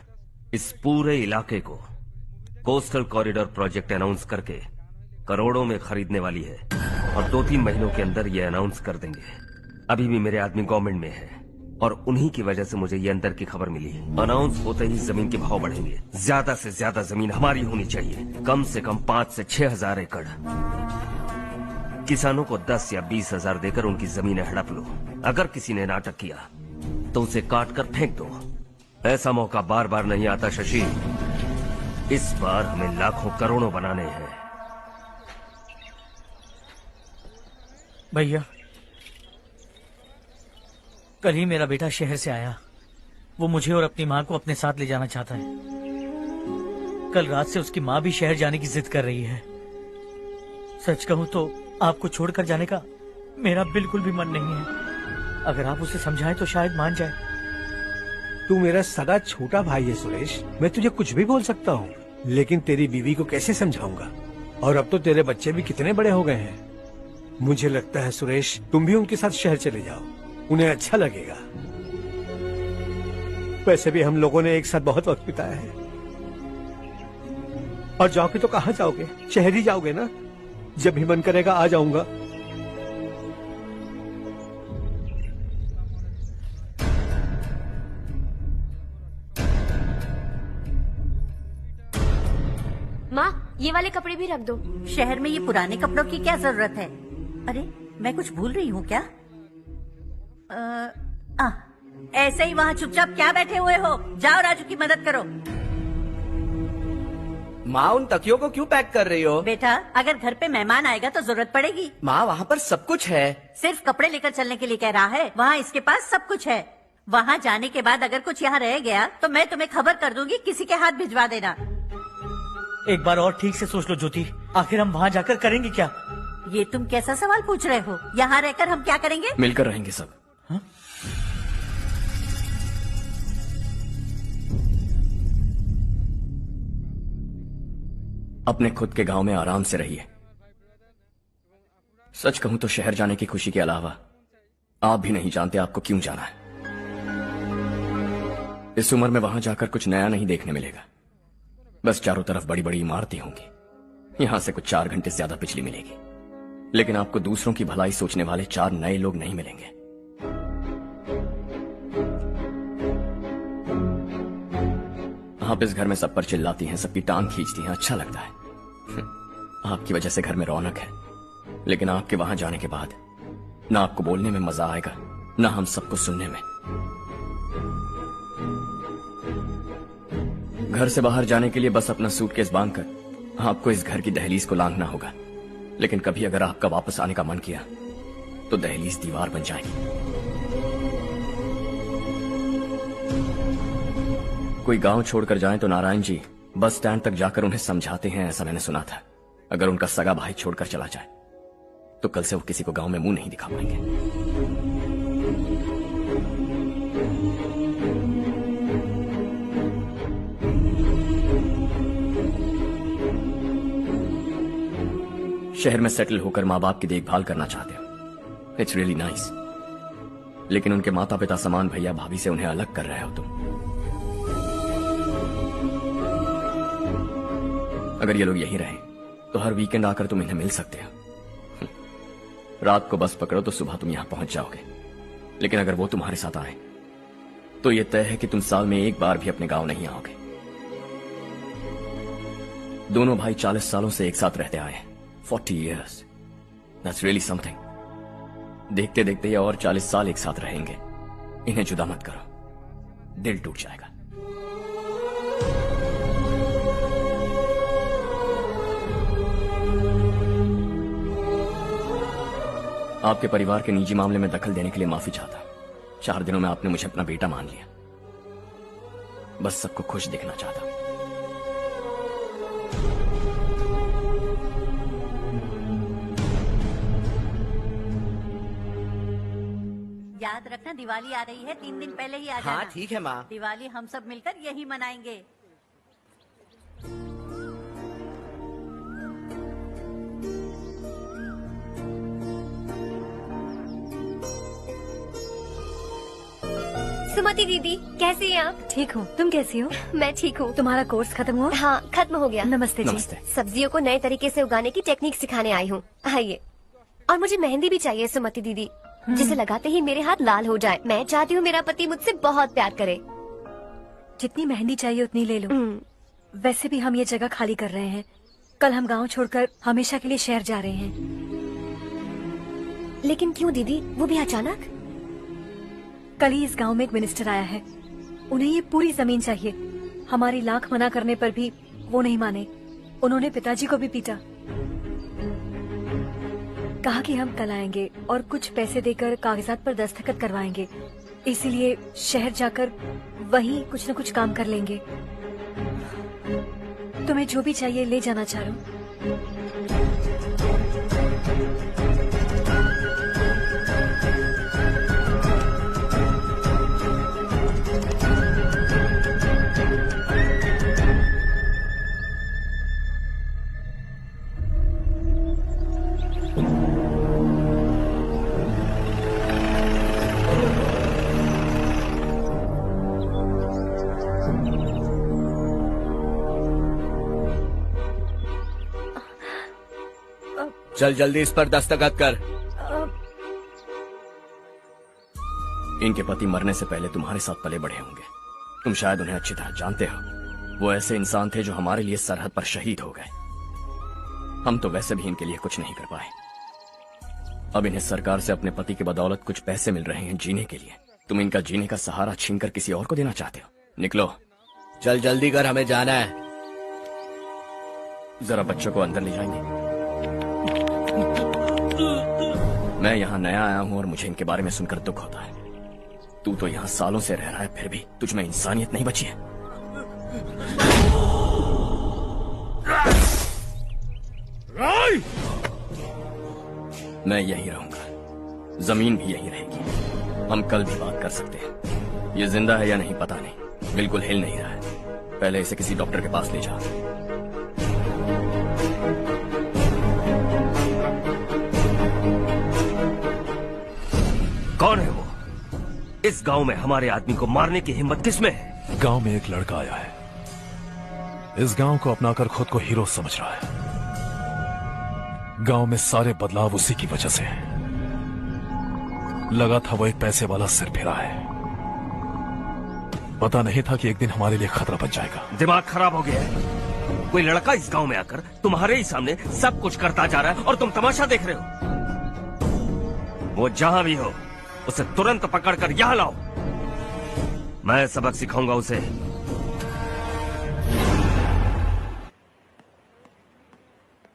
इस पूरे इलाके को कोस्टल कॉरिडोर प्रोजेक्ट अनाउंस करके करोड़ों में खरीदने वाली है। और 2-3 महीनों के अंदर ये अनाउंस कर देंगे। अभी भी मेरे आदमी गवर्नमेंट में है और उन्हीं की वजह से मुझे ये अंदर की खबर मिली। अनाउंस होते ही जमीन के भाव बढ़ेंगे। ज्यादा से ज्यादा जमीन हमारी होनी चाहिए, कम से कम 5 से 6 हजार एकड़। किसानों को 10 या 20 हजार देकर उनकी जमीनें हड़प लो। अगर किसी ने नाटक किया तो उसे काट कर फेंक दो। ऐसा मौका बार बार नहीं आता शशि। इस बार हमें लाखों करोड़ों बनाने हैं।
भैया, कल ही मेरा बेटा शहर से आया। वो मुझे और अपनी माँ को अपने साथ ले जाना चाहता है। कल रात से उसकी माँ भी शहर जाने की जिद कर रही है। सच कहूँ तो आपको छोड़कर जाने का मेरा बिल्कुल भी मन नहीं है। अगर आप उसे समझाएं तो शायद मान जाए।
तू मेरा सगा छोटा भाई है सुरेश, मैं तुझे कुछ भी बोल सकता हूँ, लेकिन तेरी बीवी को कैसे समझाऊंगा? और अब तो तेरे बच्चे भी कितने बड़े हो गए हैं। मुझे लगता है सुरेश, तुम भी उनके साथ शहर चले जाओ, उन्हें अच्छा लगेगा। वैसे भी हम लोगों ने एक साथ बहुत वक्त बिताया है। और जाओगे तो कहाँ जाओगे? शहर ही जाओगे ना? जब भी मन करेगा आ जाऊंगा।
माँ, ये वाले कपड़े भी रख दो।
शहर में ये पुराने कपड़ों की क्या जरूरत है? अरे मैं कुछ भूल रही हूँ क्या? ऐसे ही वहाँ चुपचाप क्या बैठे हुए हो? जाओ राजू की मदद करो।
माँ, उन तकियों को क्यों पैक कर रही हो?
बेटा, अगर घर पे मेहमान आएगा तो जरूरत पड़ेगी।
माँ, वहाँ पर सब कुछ है।
सिर्फ कपड़े लेकर चलने के लिए कह रहा है? वहाँ इसके पास सब कुछ है। वहाँ जाने के बाद अगर कुछ यहाँ रह गया तो मैं तुम्हें खबर कर दूंगी, किसी के हाथ भिजवा देना।
एक बार और ठीक से सोच लो ज्योति, आखिर हम वहाँ जाकर करेंगे क्या?
ये तुम कैसा सवाल पूछ रहे हो? यहाँ रहकर हम क्या करेंगे?
मिलकर रहेंगे सब।
हा?
अपने खुद के गांव में आराम से रहिए। सच कहूं तो शहर जाने की खुशी के अलावा आप भी नहीं जानते आपको क्यों जाना है। इस उम्र में वहां जाकर कुछ नया नहीं देखने मिलेगा। बस चारों तरफ बड़ी बड़ी इमारतें होंगी। यहां से कुछ 4 घंटे ज्यादा बिजली मिलेगी, लेकिन आपको दूसरों की भलाई सोचने वाले 4 नए लोग नहीं मिलेंगे। आप इस घर में सब पर चिल्लाती हैं, सबकी टांग खींचती हैं, अच्छा लगता है। आपकी वजह से घर में रौनक है, लेकिन आपके वहां जाने के बाद ना आपको बोलने में मजा आएगा, ना हम सबको सुनने में। घर से बाहर जाने के लिए बस अपना सूटकेस बांधकर आपको इस घर की दहलीज को लांघना होगा। लेकिन कभी अगर आपका वापस आने का मन किया तो दहलीज दीवार बन जाएगी। कोई गांव छोड़कर जाएं तो नारायण जी बस स्टैंड तक जाकर उन्हें समझाते हैं, ऐसा मैंने सुना था। अगर उनका सगा भाई छोड़कर चला जाए तो कल से वो किसी को गांव में मुंह नहीं दिखा पाएंगे। शहर में सेटल होकर माँ बाप की देखभाल करना चाहते हो, इट्स रियली नाइस। लेकिन उनके माता पिता समान भैया भाभी से उन्हें अलग कर रहे हो तुम। अगर ये लोग यहीं रहे तो हर वीकेंड आकर तुम इन्हें मिल सकते हो। रात को बस पकड़ो तो सुबह तुम यहां पहुंच जाओगे। लेकिन अगर वो तुम्हारे साथ आए तो ये तय है कि तुम साल में एक बार भी अपने गांव नहीं आओगे। दोनों भाई 40 सालों से एक साथ रहते आए हैं, 40 years. That's really something. देखते देखते ये और 40 साल एक साथ रहेंगे। इन्हें जुदा मत करो, दिल टूट जाएगा। आपके परिवार के निजी मामले में दखल देने के लिए माफी चाहता। 4 दिनों में आपने मुझे अपना बेटा मान लिया। बस सबको खुश दिखना चाहता।
याद रखना, दिवाली आ रही है, 3 दिन पहले ही आ जाना।
हाँ ठीक है माँ।
दिवाली हम सब मिलकर यही मनाएंगे।
सुमति दीदी, कैसी हैं आप?
ठीक हूँ, तुम कैसी हो?
मैं ठीक हूँ।
तुम्हारा कोर्स खत्म हुआ?
हाँ, खत्म हो गया।
नमस्ते जी।
नमस्ते।
सब्जियों को नए तरीके से उगाने की टेक्निक सिखाने आई हूँ। आइए।
और मुझे मेहंदी भी चाहिए सुमति दीदी, जिसे लगाते ही मेरे हाथ लाल हो जाए। मैं चाहती हूँ मेरा पति मुझसे बहुत प्यार करे।
जितनी मेहंदी चाहिए उतनी ले लो। वैसे भी हम ये जगह खाली कर रहे हैं। कल हम गांव छोड़कर हमेशा के लिए शहर जा रहे हैं।
लेकिन क्यों दीदी, वो भी अचानक?
कल ही इस गांव में एक मिनिस्टर आया है, उन्हें ये पूरी जमीन चाहिए। हमारी लाख मना करने पर भी वो नहीं माने। उन्होंने पिताजी को भी पीटा। कहा कि हम कल आएंगे और कुछ पैसे देकर कागजात पर दस्तखत करवाएंगे। इसीलिए शहर जाकर वहीं कुछ न कुछ काम कर लेंगे। तुम्हें जो भी चाहिए ले जाना चारो।
चल जल्दी इस पर दस्तखत कर। इनके पति मरने से पहले तुम्हारे साथ पले बढ़े होंगे। तुम शायद उन्हें अच्छी तरह जानते हो। वो ऐसे इंसान थे जो हमारे लिए सरहद पर शहीद हो गए। हम तो वैसे भी इनके लिए कुछ नहीं कर पाए। अब इन्हें सरकार से अपने पति की बदौलत कुछ पैसे मिल रहे हैं जीने के लिए। तुम इनका जीने का सहारा छीनकर किसी और को देना चाहते हो। निकलो, चल जल्दी कर, हमें जाना है। जरा बच्चों को अंदर ले जाएंगे। मैं यहाँ नया आया हूँ और मुझे इनके बारे में सुनकर दुख होता है। तू तो यहाँ सालों से रह रहा है, फिर भी तुझ में इंसानियत नहीं बची है। मैं यही रहूंगा, जमीन भी यही रहेगी। हम कल भी बात कर सकते हैं। ये जिंदा है या नहीं पता नहीं, बिल्कुल हिल नहीं रहा है। पहले इसे किसी डॉक्टर के पास ले जा।
कौन है वो? इस गांव में हमारे आदमी को मारने की हिम्मत किसमें है?
गांव में एक लड़का आया है, इस गांव को अपनाकर खुद को हीरो समझ रहा है। गांव में सारे बदलाव उसी की वजह से है। लगा था वो एक पैसे वाला सिरफिरा है। पता नहीं था कि एक दिन हमारे लिए खतरा बन जाएगा।
दिमाग खराब हो गया है। कोई लड़का इस गांव में आकर तुम्हारे ही सामने सब कुछ करता जा रहा है और तुम तमाशा देख रहे हो। वो जहां भी हो उसे तुरंत पकड़कर यहां लाओ। मैं सबक सिखाऊंगा उसे।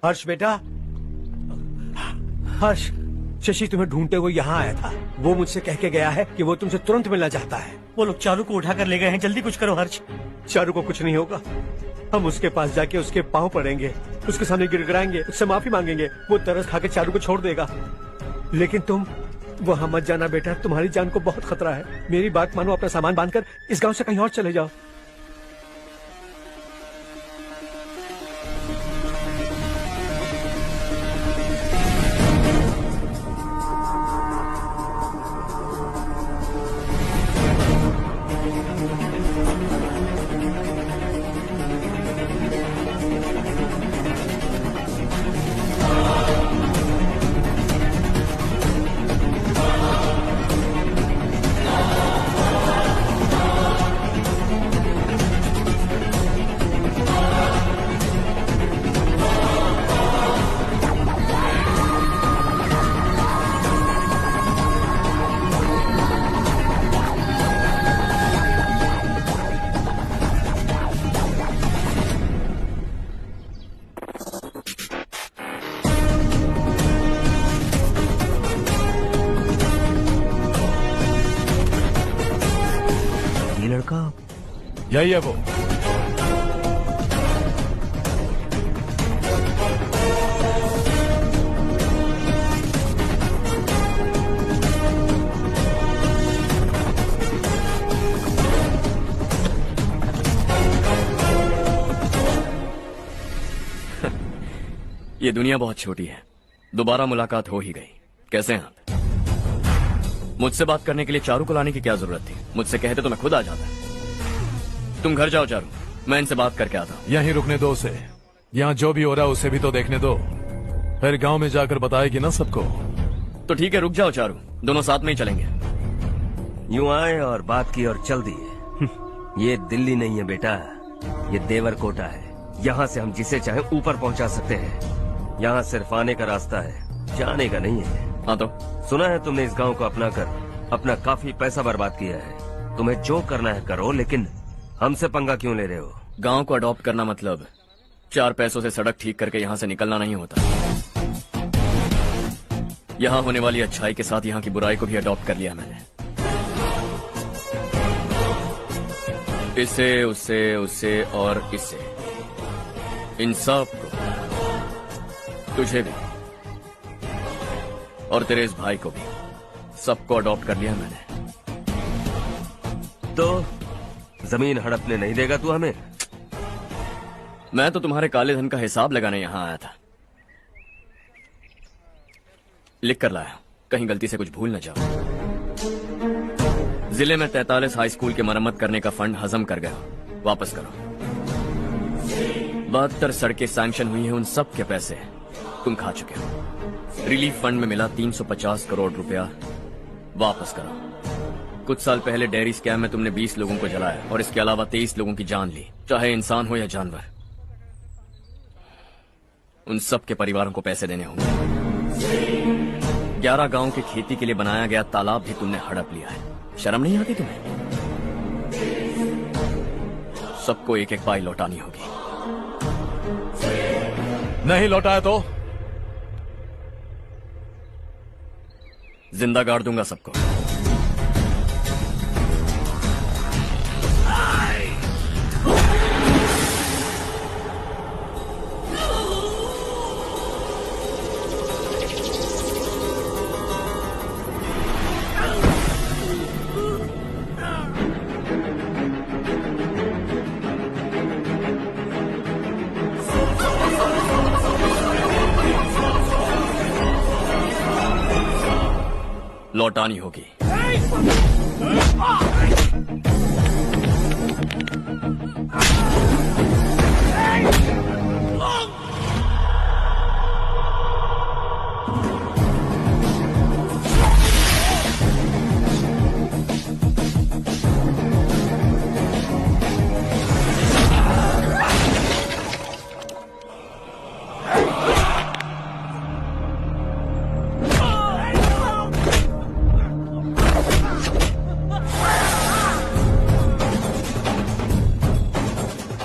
हर्ष बेटा, हर्ष, शशि तुम्हें ढूंढते हुए यहाँ आया था। वो मुझसे कह के गया है कि वो तुमसे तुरंत मिलना चाहता है।
वो लोग चारू को उठाकर ले गए हैं, जल्दी कुछ करो हर्ष।
चारू को कुछ नहीं होगा। हम उसके पास जाके उसके पांव पड़ेंगे, उसके सामने गिड़गिड़ाएंगे, उससे माफी मांगेंगे। वो तरस खा के चारू को छोड़ देगा। लेकिन तुम वहां मत जाना बेटा, तुम्हारी जान को बहुत खतरा है। मेरी बात मानो, अपना सामान बांधकर इस गांव से कहीं और चले जाओ।
यही है वो।
ये दुनिया बहुत छोटी है। दोबारा मुलाकात हो ही गई। कैसे हैं आप? मुझसे बात करने के लिए चारू को लाने की क्या जरूरत थी? मुझसे कहते तो मैं खुद आ जाता। तुम घर जाओ चारू, मैं इनसे बात करके आता हूँ।
यहीं रुकने दो उसे। यहाँ जो भी हो रहा है उसे भी तो देखने दो। फिर गांव में जाकर बताएगी ना सबको।
तो ठीक है, रुक जाओ चारू, दोनों साथ में ही चलेंगे।
यूं आए और बात की और चल दिए। ये दिल्ली नहीं है बेटा, ये देवरकोटा है। यहाँ से हम जिसे चाहे ऊपर पहुँचा सकते हैं। यहाँ सिर्फ आने का रास्ता है, जाने का नहीं है।
हाँ तो
सुना है तुमने इस गांव को अपना कर अपना काफी पैसा बर्बाद किया है। तुम्हें जो करना है करो, लेकिन हमसे पंगा क्यों ले रहे हो?
गांव को अडॉप्ट करना मतलब 4 पैसों से सड़क ठीक करके यहाँ से निकलना नहीं होता। यहाँ होने वाली अच्छाई के साथ यहाँ की बुराई को भी अडॉप्ट कर लिया मैंने। इससे, उससे, उससे और इससे, इन सब को, तुझे भी और तेरे इस भाई को भी, सबको अडॉप्ट कर लिया मैंने।
तो जमीन हड़पने नहीं देगा तू हमें?
मैं तो तुम्हारे काले धन का हिसाब लगाने यहाँ आया था। लिख कर लाया, कहीं गलती से कुछ भूल न जाओ। जिले में 43 हाई स्कूल की मरम्मत करने का फंड हजम कर गया, वापस करो। 72 सड़कें सैंक्शन हुई हैं, उन सब के पैसे तुम खा चुके हो। रिलीफ फंड में मिला 350 करोड़ रुपया, वापस करो। कुछ साल पहले डेयरी स्कैम में तुमने 20 लोगों को जलाया और इसके अलावा 23 लोगों की जान ली, चाहे इंसान हो या जानवर। उन सब के परिवारों को पैसे देने होंगे। 11 गांव की खेती के लिए बनाया गया तालाब भी तुमने हड़प लिया है। शर्म नहीं आती तुम्हें? सबको एक एक पाई लौटानी होगी।
नहीं लौटाया तो
जिंदा गाड़ दूंगा सबको। लौटानी होगी।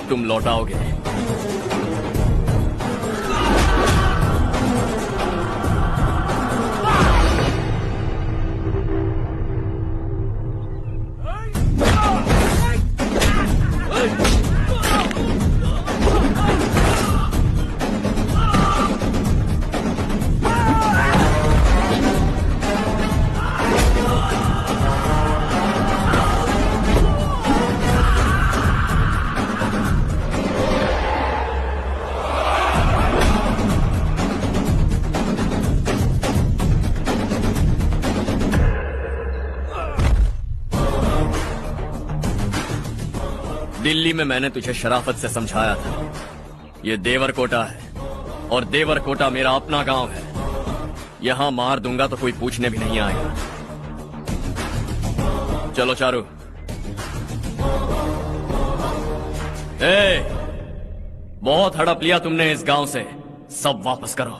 तुम लौटाओगे। दिल्ली में मैंने तुझे शराफत से समझाया था, ये देवरकोटा है और देवरकोटा मेरा अपना गांव है। यहां मार दूंगा तो कोई पूछने भी नहीं आएगा। चलो चारू। बहुत हड़प लिया तुमने इस गांव से, सब वापस करो,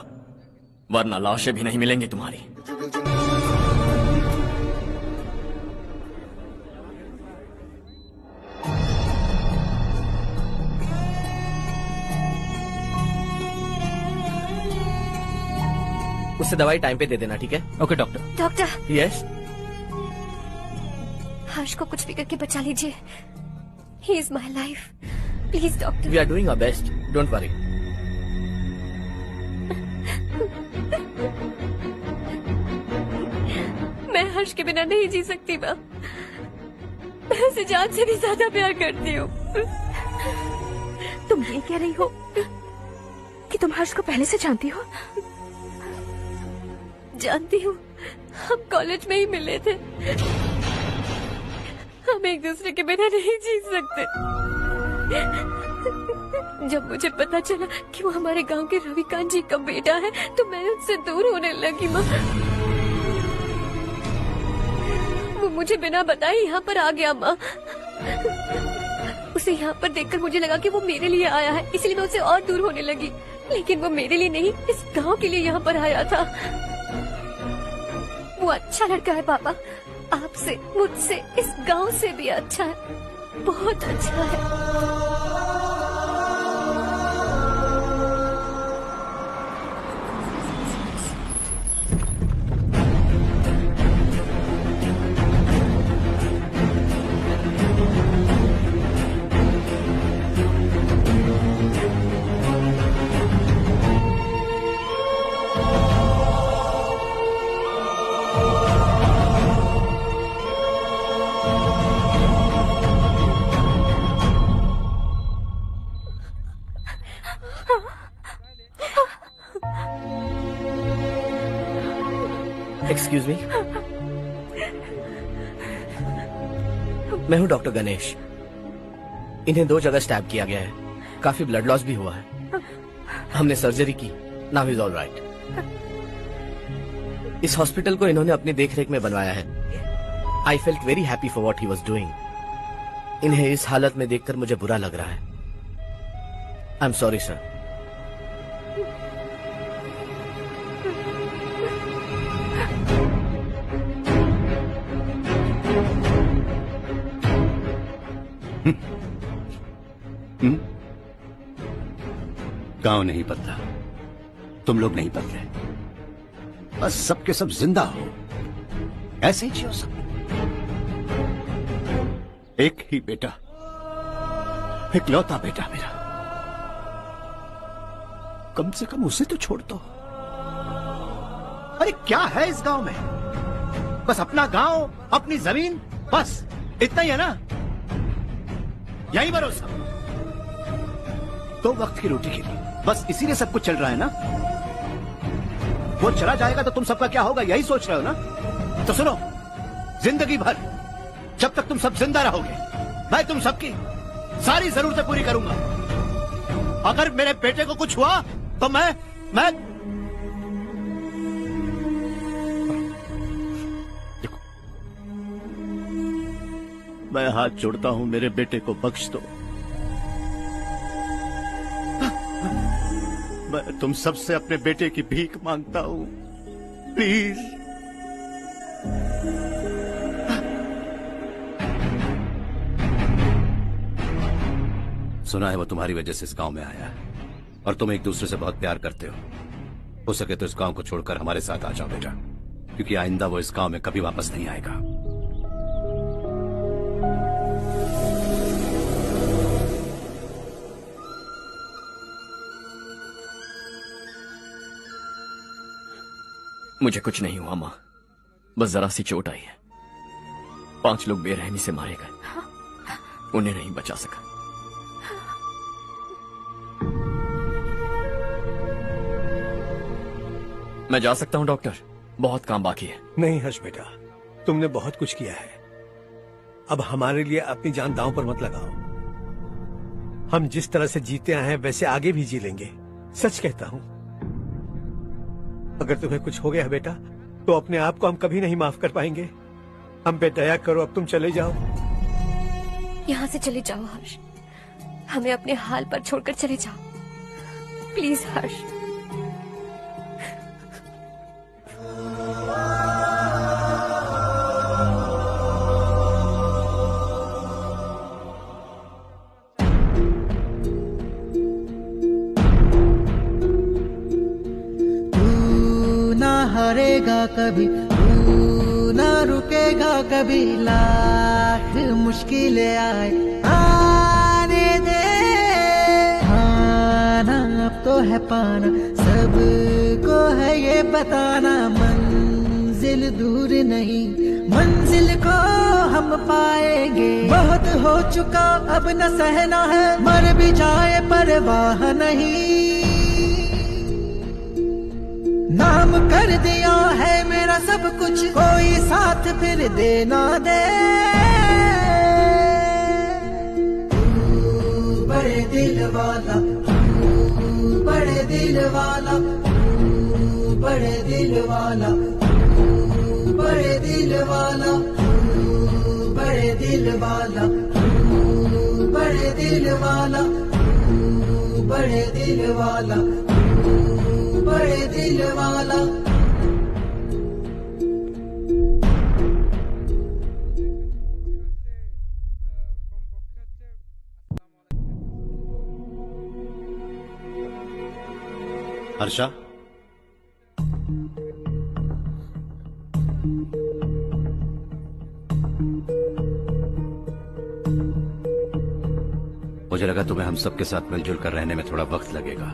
वरना लाशें भी नहीं मिलेंगी तुम्हारी।
उससे दवाई टाइम पे दे देना, ठीक है?
Okay doctor.
Doctor.
Yes.
Harsh को कुछ भी करके बचा लीजिए। He is my life, please doctor.
We are doing our best, don't worry.
मैं हर्ष के बिना नहीं जी सकती माँ। मैं उसे जान से भी ज्यादा प्यार करती हूँ।
तुम ये कह रही हो कि तुम हर्ष को पहले से जानती हो?
जानती हूँ, हम कॉलेज में ही मिले थे। हम एक दूसरे के बिना नहीं जी सकते। जब मुझे पता चला कि वो हमारे गांव के रविकांत जी का बेटा है, तो मैं उससे दूर होने लगी माँ। मुझे बिना बताए यहाँ पर आ गया माँ। उसे यहाँ पर देखकर मुझे लगा कि वो मेरे लिए आया है, इसलिए मैं उससे और दूर होने लगी। लेकिन वो मेरे लिए नहीं, इस गांव के लिए यहाँ पर आया था। वो अच्छा लड़का है पापा, आपसे, मुझसे, इस गांव से भी अच्छा है, बहुत अच्छा है।
एक्सक्यूज मी, मैं हूँ डॉक्टर गणेश। इन्हें 2 जगह स्टैब किया गया है, काफी ब्लड लॉस भी हुआ है। हमने सर्जरी की, नाउ इज ऑल राइट। इस हॉस्पिटल को इन्होंने अपनी देखरेख में बनवाया है। I felt very happy for what he was doing. इन्हें इस हालत में देखकर मुझे बुरा लग रहा है। I am sorry sir.
गांव नहीं बदला, तुम लोग नहीं बदले, बस सबके सब जिंदा हो, ऐसे ही जियो सब। एक ही बेटा, इकलौता बेटा मेरा, कम से कम उसे तो छोड़ दो।
अरे क्या है इस गांव में? बस अपना गांव, अपनी जमीन, बस इतना ही है ना? यही भरोसा,
2 वक्त की रोटी के लिए,
बस इसीलिए सब कुछ चल रहा है ना? वो चला जाएगा तो तुम सबका क्या होगा, यही सोच रहे हो ना? तो सुनो, जिंदगी भर जब तक तुम सब जिंदा रहोगे, मैं तुम सबकी सारी जरूरतें पूरी करूंगा। अगर मेरे बेटे को कुछ हुआ तो मैं देखो, मैं हाथ जोड़ता हूं, मेरे बेटे को बख्श दो। मैं तुम सबसे अपने बेटे की भीख मांगता हूं, प्लीज।
सुना है वो तुम्हारी वजह से इस गांव में आया है और तुम एक दूसरे से बहुत प्यार करते हो सके तो इस गांव को छोड़कर हमारे साथ आ जाओ बेटा, क्योंकि आइंदा वो इस गांव में कभी वापस नहीं आएगा।
मुझे कुछ नहीं हुआ माँ, बस जरा सी चोट आई है। 5 लोग बेरहमी से मारे गए, उन्हें नहीं बचा सका। मैं जा सकता हूँ डॉक्टर, बहुत काम बाकी है।
नहीं हर्ष बेटा, तुमने बहुत कुछ किया है, अब हमारे लिए अपनी जान दांव पर मत लगाओ। हम जिस तरह से जीते आए हैं वैसे आगे भी जी लेंगे, सच कहता हूँ। अगर तुम्हें कुछ हो गया बेटा तो अपने आप को हम कभी नहीं माफ कर पाएंगे। हम पे दया करो, अब तुम चले जाओ।
यहाँ से चले जाओ हर्ष, हमें अपने हाल पर छोड़कर चले जाओ, प्लीज हर्ष।
हारेगा कभी, तू ना रुकेगा कभी, लाख मुश्किलें आए आने दे। खाना अब तो है पाना, सबको है ये बताना, मंजिल दूर नहीं, मंजिल को हम पाएंगे। बहुत हो चुका अब न सहना है, मर भी जाए परवाह नहीं। नाम कर दिया है मेरा सब कुछ, कोई साथ फिर देना दे। तू बड़े दिल वाला, तू बड़े दिल वाला, तू बड़े दिल वाला, तू बड़े दिल वाला, तू दिल वाला तू, बड़े दिल वाला तू, बड़े दिल वाला तू, बड़े दिल वाला।
हर्षा, मुझे लगा तुम्हें हम सबके साथ मिलजुल कर रहने में थोड़ा वक्त लगेगा,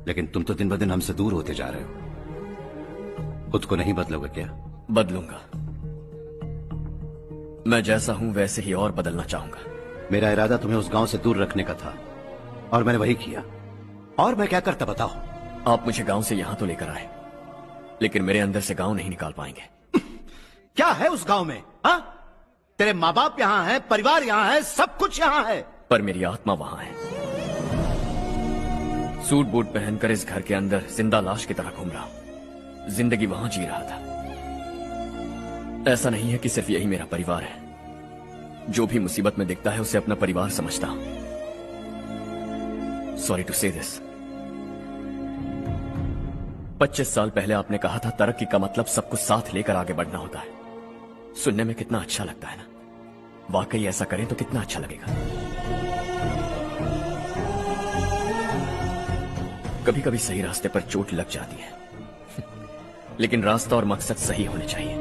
लेकिन तुम तो दिन ब दिन हमसे दूर होते जा रहे हो। खुद को नहीं बदलोगे क्या?
बदलूंगा। मैं जैसा हूं वैसे ही और बदलना चाहूंगा।
मेरा इरादा तुम्हें उस गांव से दूर रखने का था और मैंने वही किया। और मैं क्या करता बताओ?
आप मुझे गांव से यहां तो लेकर आए, लेकिन मेरे अंदर से गांव नहीं निकाल पाएंगे।
क्या है उस गांव में? हाँ, तेरे माँ बाप यहाँ हैं, परिवार यहाँ है, सब कुछ यहाँ है,
पर मेरी आत्मा वहां है। सूट बूट पहनकर इस घर के अंदर जिंदा लाश की तरह घूम रहा हूं। जिंदगी वहां जी रहा था। ऐसा नहीं है कि सिर्फ यही मेरा परिवार है। जो भी मुसीबत में दिखता है उसे अपना परिवार समझता हूं। सॉरी टू से दिस। 25 साल पहले आपने कहा था तरक्की का मतलब सब कुछ साथ लेकर आगे बढ़ना होता है। सुनने में कितना अच्छा लगता है ना? वाकई ऐसा करें तो कितना अच्छा लगेगा। कभी कभी सही रास्ते पर चोट लग जाती है, लेकिन रास्ता और मकसद सही होने चाहिए।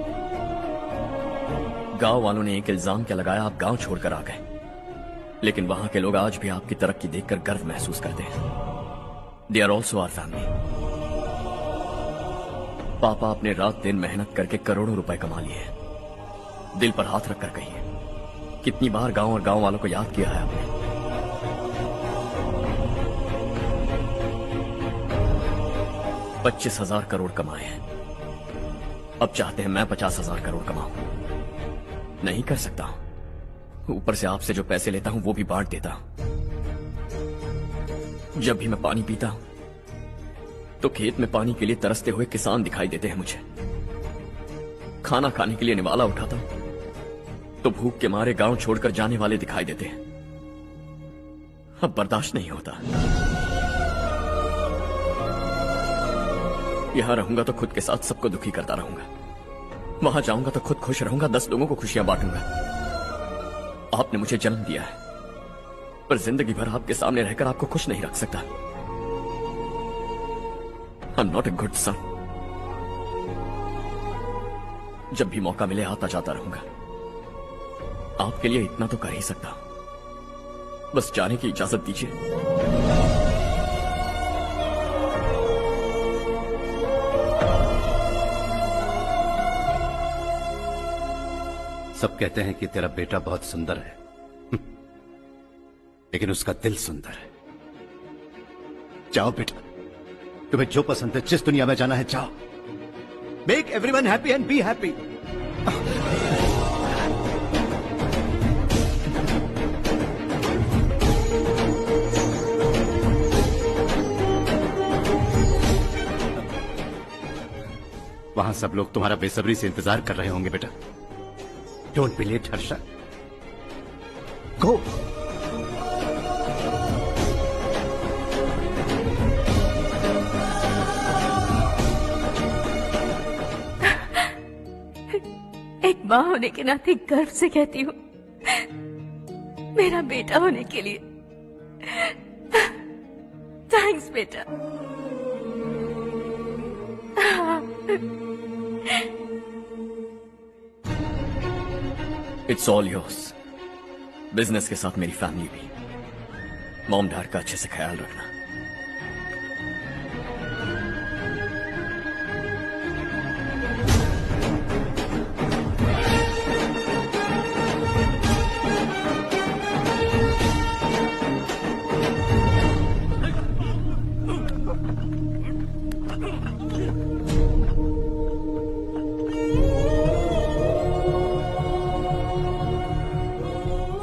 गांव वालों ने एक इल्जाम क्या लगाया, आप गांव छोड़कर आ गए, लेकिन वहां के लोग आज भी आपकी तरक्की देखकर गर्व महसूस करते हैं। They are also our family. पापा आपने रात दिन मेहनत करके करोड़ों रुपए कमा लिए हैं। दिल पर हाथ रखकर कहिए, कितनी बार गांव और गांव वालों को याद किया है आपने? 25,000 करोड़ कमाए हैं। अब चाहते हैं मैं 50,000 करोड़ कमाऊं। नहीं कर सकता हूं। ऊपर से आपसे जो पैसे लेता हूं वो भी बांट देता हूं। जब भी मैं पानी पीता हूं तो खेत में पानी के लिए तरसते हुए किसान दिखाई देते हैं मुझे। खाना खाने के लिए निवाला उठाता हूं तो भूख के मारे गांव छोड़कर जाने वाले दिखाई देते हैं। अब बर्दाश्त नहीं होता। यहां रहूंगा तो खुद के साथ सबको दुखी करता रहूंगा। वहां जाऊंगा तो खुद खुश रहूंगा, 10 लोगों को खुशियां बांटूंगा। आपने मुझे जन्म दिया है, पर जिंदगी भर आपके सामने रहकर आपको खुश नहीं रख सकता। I am not a good son. जब भी मौका मिले आता जाता रहूंगा। आपके लिए इतना तो कर ही सकता हूं। बस जाने की इजाजत दीजिए।
सब कहते हैं कि तेरा बेटा बहुत सुंदर है, लेकिन उसका दिल सुंदर है। जाओ बेटा, तुम्हें जो पसंद है, जिस दुनिया में जाना है जाओ। Make everyone happy and be happy. वहां सब लोग तुम्हारा बेसब्री से इंतजार कर रहे होंगे बेटा। डोंट बी लेट हर्षा, गो।
एक माँ होने के नाते गर्व से कहती हूँ, मेरा बेटा होने के लिए थैंक्स बेटा।
It's all yours. बिजनेस के साथ मेरी फैमिली भी। मॉम डैड का अच्छे से ख्याल रखना।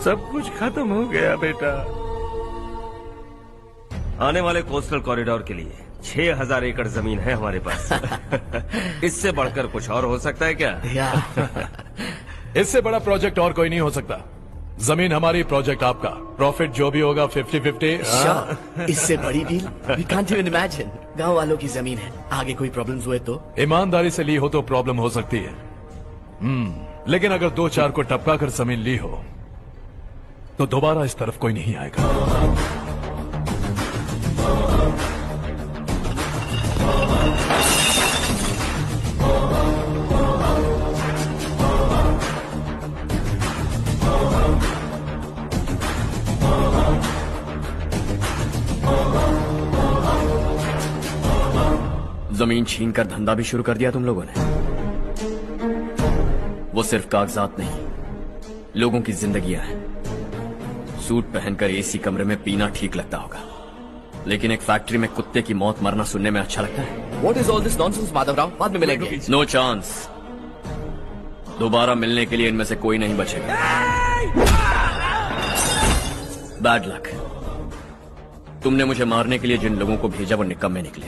सब कुछ खत्म हो गया बेटा। आने वाले कोस्टल कॉरिडोर के लिए 6,000 एकड़ जमीन है हमारे पास। इससे बढ़कर कुछ और हो सकता है क्या?
इससे बड़ा प्रोजेक्ट और कोई नहीं हो सकता। जमीन हमारी, प्रोजेक्ट आपका, प्रॉफिट जो भी होगा 50-50।
Sure, इससे बड़ी deal we can't even imagine. गांव वालों की जमीन है, आगे कोई प्रॉब्लम्स हुए तो?
ईमानदारी से ली हो तो प्रॉब्लम हो सकती है, लेकिन अगर 2-4 को टपका कर जमीन ली हो तो दोबारा इस तरफ कोई नहीं आएगा।
जमीन छीन कर धंधा भी शुरू कर दिया तुम लोगों ने। वो सिर्फ कागजात नहीं, लोगों की जिंदगियां हैं। सूट पहनकर एसी कमरे में पीना ठीक लगता होगा, लेकिन एक फैक्ट्री में कुत्ते की मौत मरना सुनने में अच्छा लगता है।
What is all this nonsense, Madhavrao? बाद में मिलेंगे।
No chance. दोबारा मिलने के लिए इनमें से कोई नहीं बचेगा। Bad luck. तुमने मुझे मारने के लिए जिन लोगों को भेजा वो निकम्मे निकले।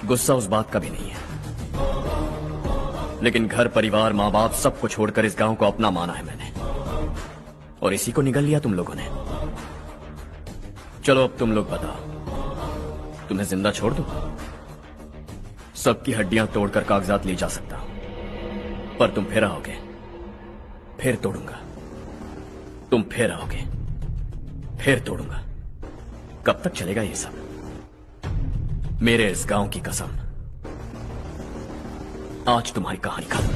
गुस्सा उस बात का भी नहीं है, लेकिन घर परिवार माँ बाप सबको छोड़कर इस गांव को अपना माना है मैंने, और इसी को निगल लिया तुम लोगों ने। चलो अब तुम लोग बताओ, तुम्हें जिंदा छोड़ दूं? सबकी हड्डियां तोड़कर कागजात ले जा सकता हूं, पर तुम फिर आओगे, फिर तोड़ूंगा। तुम फिर आओगे, फिर तोड़ूंगा। कब तक चलेगा ये सब? मेरे इस गांव की कसम, आज तुम्हारी कहानी खत्म।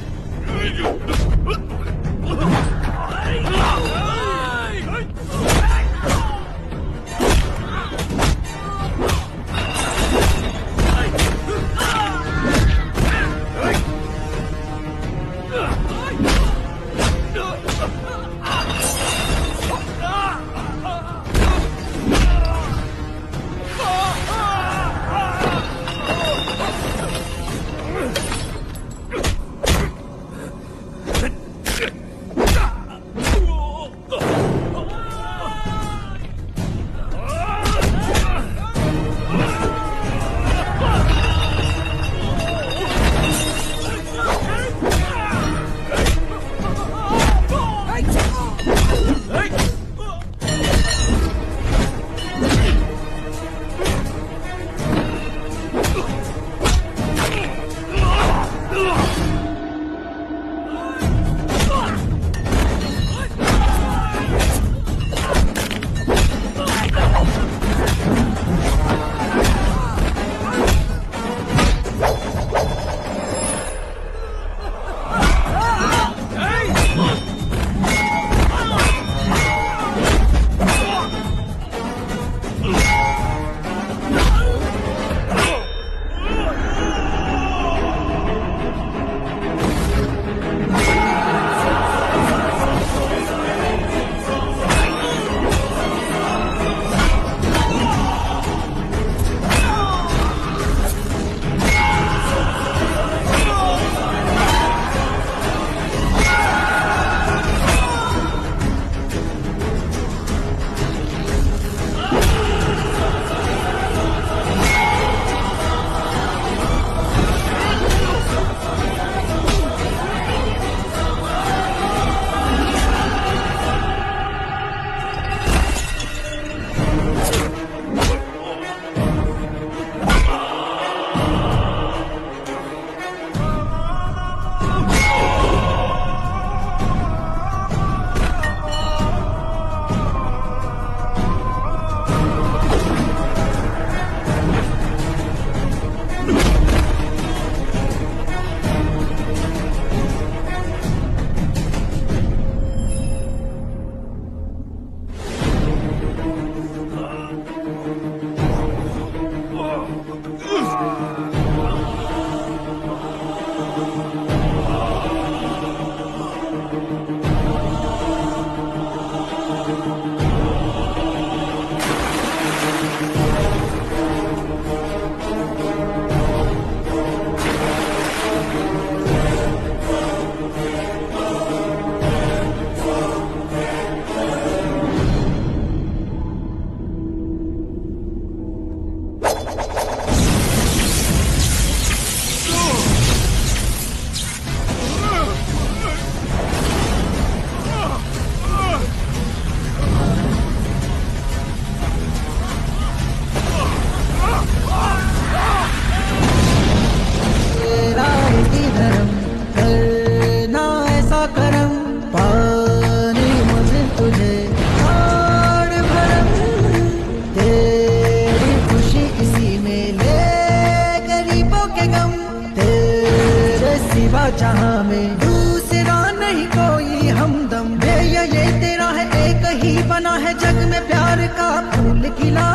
जहां में दूसरा नहीं कोई हमदम ये तेरा है एक ही बना है जग में प्यार का फूल खिला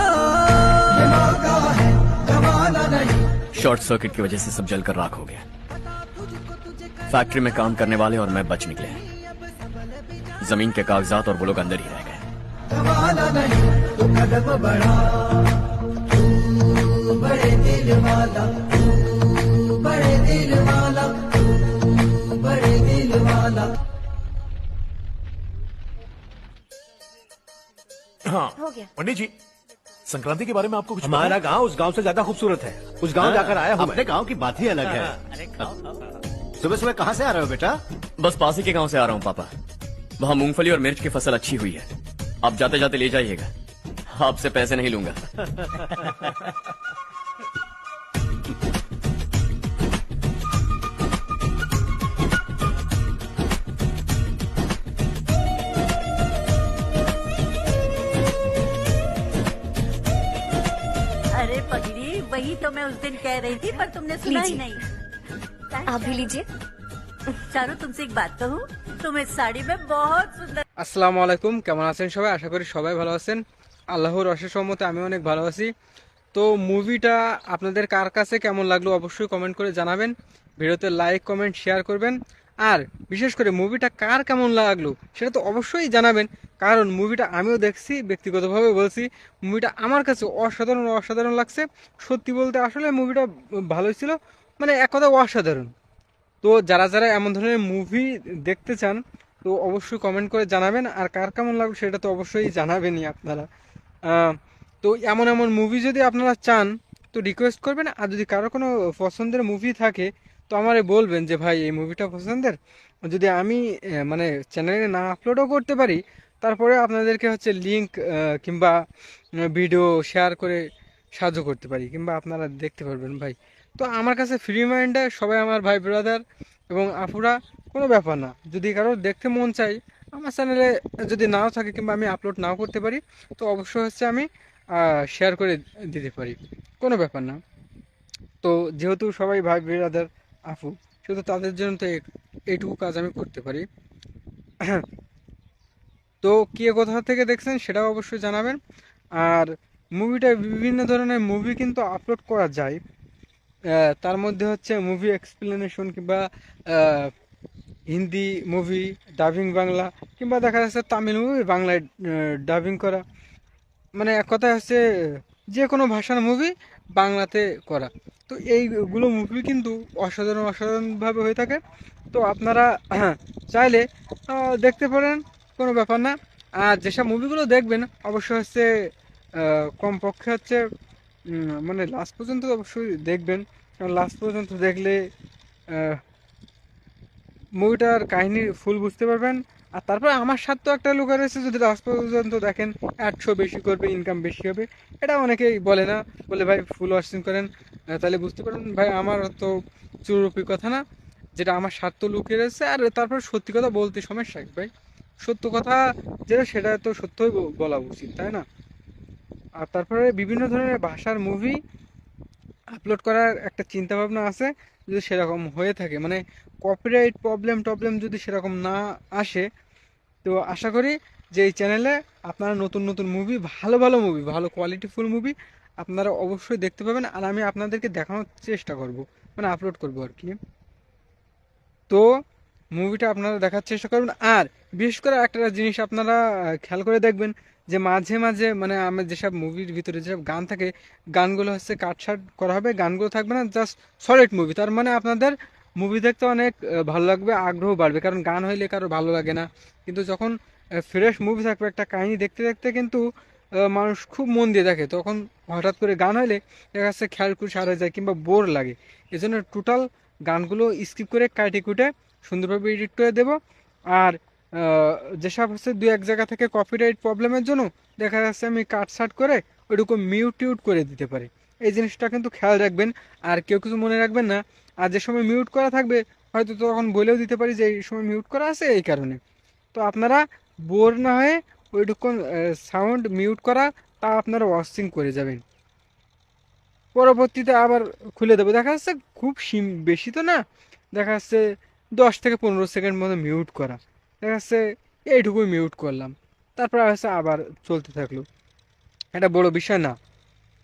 ये मौका है गवाना नहीं।
शॉर्ट सर्किट की वजह से सब जलकर राख हो गया। फैक्ट्री में काम करने वाले और मैं बच निकले। जमीन के कागजात और वो लोग अंदर ही रह गए।
गवाना नहीं तू कदम बढ़ा, तू बड़े दिल वाला, तू बड़े दिल वाला, तू बड़े दिल वाला।
हाँ
हो गया।
पंडित जी, संक्रांति के बारे में आपको कुछ
हमारा गांव उस गांव से ज्यादा खूबसूरत है। उस गांव जाकर आया हूँ।
अपने गांव की बात ही अलग है। सुबह सुबह कहाँ से आ रहे हो बेटा?
बस पास ही के गांव से आ रहा हूँ पापा। वहाँ मूंगफली और मिर्च की फसल अच्छी हुई है। आप जाते जाते ले जाइएगा। आपसे पैसे नहीं लूंगा।
अरे पगड़ी, वही तो मैं उस दिन कह रही थी पर तुमने सुना ही
लीजिए।
नहीं।
आप भी लीजिए।
चारू तुमसे एक बात कहूँ, तुम इस साड़ी में बहुत सुंदर।
আসসালামু আলাইকুম, কেমন আছেন সবাই? আশা করি সবাই ভালো আছেন। আল্লাহর অশেষ রহমতে আমি অনেক ভালো আছি। তো মুভিটা আপনাদের কার কাছে কেমন লাগলো অবশ্যই কমেন্ট করে জানাবেন। ভিডিওতে লাইক কমেন্ট শেয়ার করবেন। আর বিশেষ করে মুভিটা কার কেমন লাগলো সেটা তো অবশ্যই জানাবেন, কারণ মুভিটা আমিও দেখছি, ব্যক্তিগতভাবে বলছি মুভিটা আমার কাছে অসাধারণ অসাধারণ লাগছে। সত্যি বলতে আসলে মুভিটা ভালোই ছিল, মানে এক কথা অসাধারণ। তো যারা যারা এমন ধরনের মুভি দেখতে চান তো অবশ্যই কমেন্ট করে জানাবেন। আর কার কেমন লাগবে সেটা তো অবশ্যই জানাবেনই আপনারা। তো এমন এমন মুভি যদি আপনারা চান তো রিকোয়েস্ট করবেন। আর যদি কারো কোনো পছন্দের মুভি থাকে তো আমারে বলবেন যে ভাই এই মুভিটা পছন্দের, যদি আমি মানে চ্যানেলে না আপলোডও করতে পারি তারপরে আপনাদেরকে হচ্ছে লিঙ্ক কিংবা ভিডিও শেয়ার করে সাহায্য করতে পারি, কিংবা আপনারা দেখতে পারবেন ভাই। তো আমার কাছে ফ্রি মাইন্ডে সবাই আমার ভাই ব্রাদার এবং আপুরা, কোনো ব্যাপার না। যদি কারো দেখতে মন চাই আমার চ্যানেলে যদি নাও থাকে কিংবা আমি আপলোড নাও করতে পারি তো অবশ্যই হচ্ছে আমি শেয়ার করে দিতে পারি, কোনো ব্যাপার না। তো যেহেতু সবাই ভাই ব্রাদার আপু, সেহেতু তাদের জন্য তো এইটুকু কাজ আমি করতে পারি। তো কে কোথা থেকে দেখছেন সেটাও অবশ্যই জানাবেন। আর মুভিটা বিভিন্ন ধরনের মুভি কিন্তু আপলোড করা যায়। তার মধ্যে হচ্ছে মুভি এক্সপ্লেনেশন কিংবা হিন্দি মুভি ডাবিং বাংলা, কিংবা দেখা যাচ্ছে তামিল মুভি বাংলায় ডাবিং করা, মানে এক কথায় হচ্ছে যে কোনো ভাষার মুভি বাংলাতে করা। তো এইগুলো মুভি কিন্তু অসাধারণ অসাধারণভাবে হয়ে থাকে। তো আপনারা চাইলে দেখতে পারেন, কোনো ব্যাপার না। আর যেসব মুভিগুলো দেখবেন অবশ্যই হচ্ছে কমপক্ষে হচ্ছে মানে লাস্ট পর্যন্ত অবশ্যই দেখবেন, কারণ লাস্ট পর্যন্ত দেখলে মুভিটার কাহিনী ফুল বুঝতে পারবেন। আর তারপরে আমার সাথে তো একটা লুকা রয়েছে, যদি লাস্ট পর্যন্ত দেখেন 800 বেশি করবে, ইনকাম বেশি হবে। এটা অনেকেই বলে না, বলে ভাই ফুল ওয়াচিং করেন তাহলে বুঝতে পারেন। ভাই আমার তো চুরুপি কথা না, যেটা আমার স্বার্থ লুকিয়ে রয়েছে। আর তারপর সত্যি কথা বলতে সমস্যা কি ভাই, সত্য কথা যেটা সেটা তো সত্যই বলা উচিত, তাই না? আর তারপরে বিভিন্ন ধরনের ভাষার মুভি আপলোড করার একটা চিন্তা ভাবনা আছে, যদি সেরকম হয়ে থাকে, মানে কপিরাইট প্রবলেম যদি সেরকম না আসে, তো আশা করি যে এই চ্যানেলে আপনারা নতুন নতুন মুভি, ভালো ভালো মুভি, ভালো কোয়ালিটিফুল মুভি আপনারা অবশ্যই দেখতে পাবেন। আর আমি আপনাদেরকে দেখানোর চেষ্টা করব, মানে আপলোড করব আর কি। তো মুভিটা আপনারা দেখার চেষ্টা করবেন। আর বিশেষ করে একটা জিনিস আপনারা খেয়াল করে দেখবেন যে মাঝে মাঝে মানে আমার যেসব মুভির ভিতরে যেসব গান থাকে, গানগুলো হচ্ছে কাটছাট করা হবে, গানগুলো থাকবে না, জাস্ট সলিড মুভি। তার মানে আপনাদের মুভি দেখতে অনেক ভালো লাগবে, আগ্রহ বাড়বে। কারণ গান হইলে কারো ভালো লাগে না, কিন্তু যখন ফ্রেশ মুভি থাকবে, একটা কাহিনী দেখতে দেখতে কিন্তু মানুষ খুব মন দিয়ে দেখে। তখন হঠাৎ করে গান হইলে দেখা যাচ্ছে খেয়াল কুশ হারিয়ে যায় কিংবা বোর লাগে। এই জন্য টোটাল গানগুলো স্কিপ করে কাটে কুটে সুন্দরভাবে এডিট করে দেব। আর যেসব হচ্ছে 2-1 জায়গা থেকে কপিরাইট প্রবলেমের জন্য দেখা যাচ্ছে আমি কাটসাট করে ওইটুকু মিউট করে দিতে পারি। এই জিনিসটা কিন্তু খেয়াল রাখবেন। আর কেউ কিছু মনে রাখবেন না। আর যে সময় মিউট করা থাকবে হয়তো তখন বলেও দিতে পারি যে এই সময় মিউট করা আছে এই কারণে। তো আপনারা বোর না হয়ে ওইটুকু সাউন্ড মিউট করা তা আপনারা ওয়াচিং করে যাবেন। পরবর্তীতে আবার খুলে দেবো। দেখা যাচ্ছে খুব বেশি তো না, দেখা যাচ্ছে 10 থেকে 15 সেকেন্ড মতো মিউট করা, দেখা যাচ্ছে এইটুকুই মিউট করলাম, তারপর হচ্ছে আবার চলতে থাকলো। এটা বড় বিষয় না,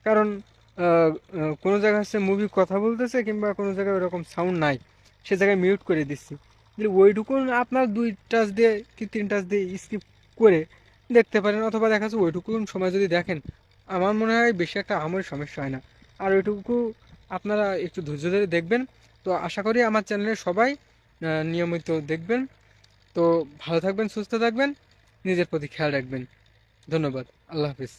কারণ কোনো জায়গায় হচ্ছে মুভি কথা বলতেছে কিংবা কোনো জায়গায় ওরকম সাউন্ড নাই, সে জায়গায় মিউট করে দিচ্ছি। ওইটুকুন আপনার 2 টাচ দিয়ে কি 3 টাচ দিয়ে স্কিপ করে দেখতে পারেন, অথবা দেখা যাচ্ছে ওইটুকুন সময় যদি দেখেন, আমার মনে হয় বেশি একটা আমার সমস্যা হয় না। আর ওইটুকু আপনারা একটু ধৈর্য ধরে দেখবেন। তো আশা করি আমার চ্যানেলে সবাই নিয়মিত দেখবেন। তো ভালো থাকবেন, সুস্থ থাকবেন, নিজের প্রতি খেয়াল রাখবেন। ধন্যবাদ, আল্লাহ হাফিজ।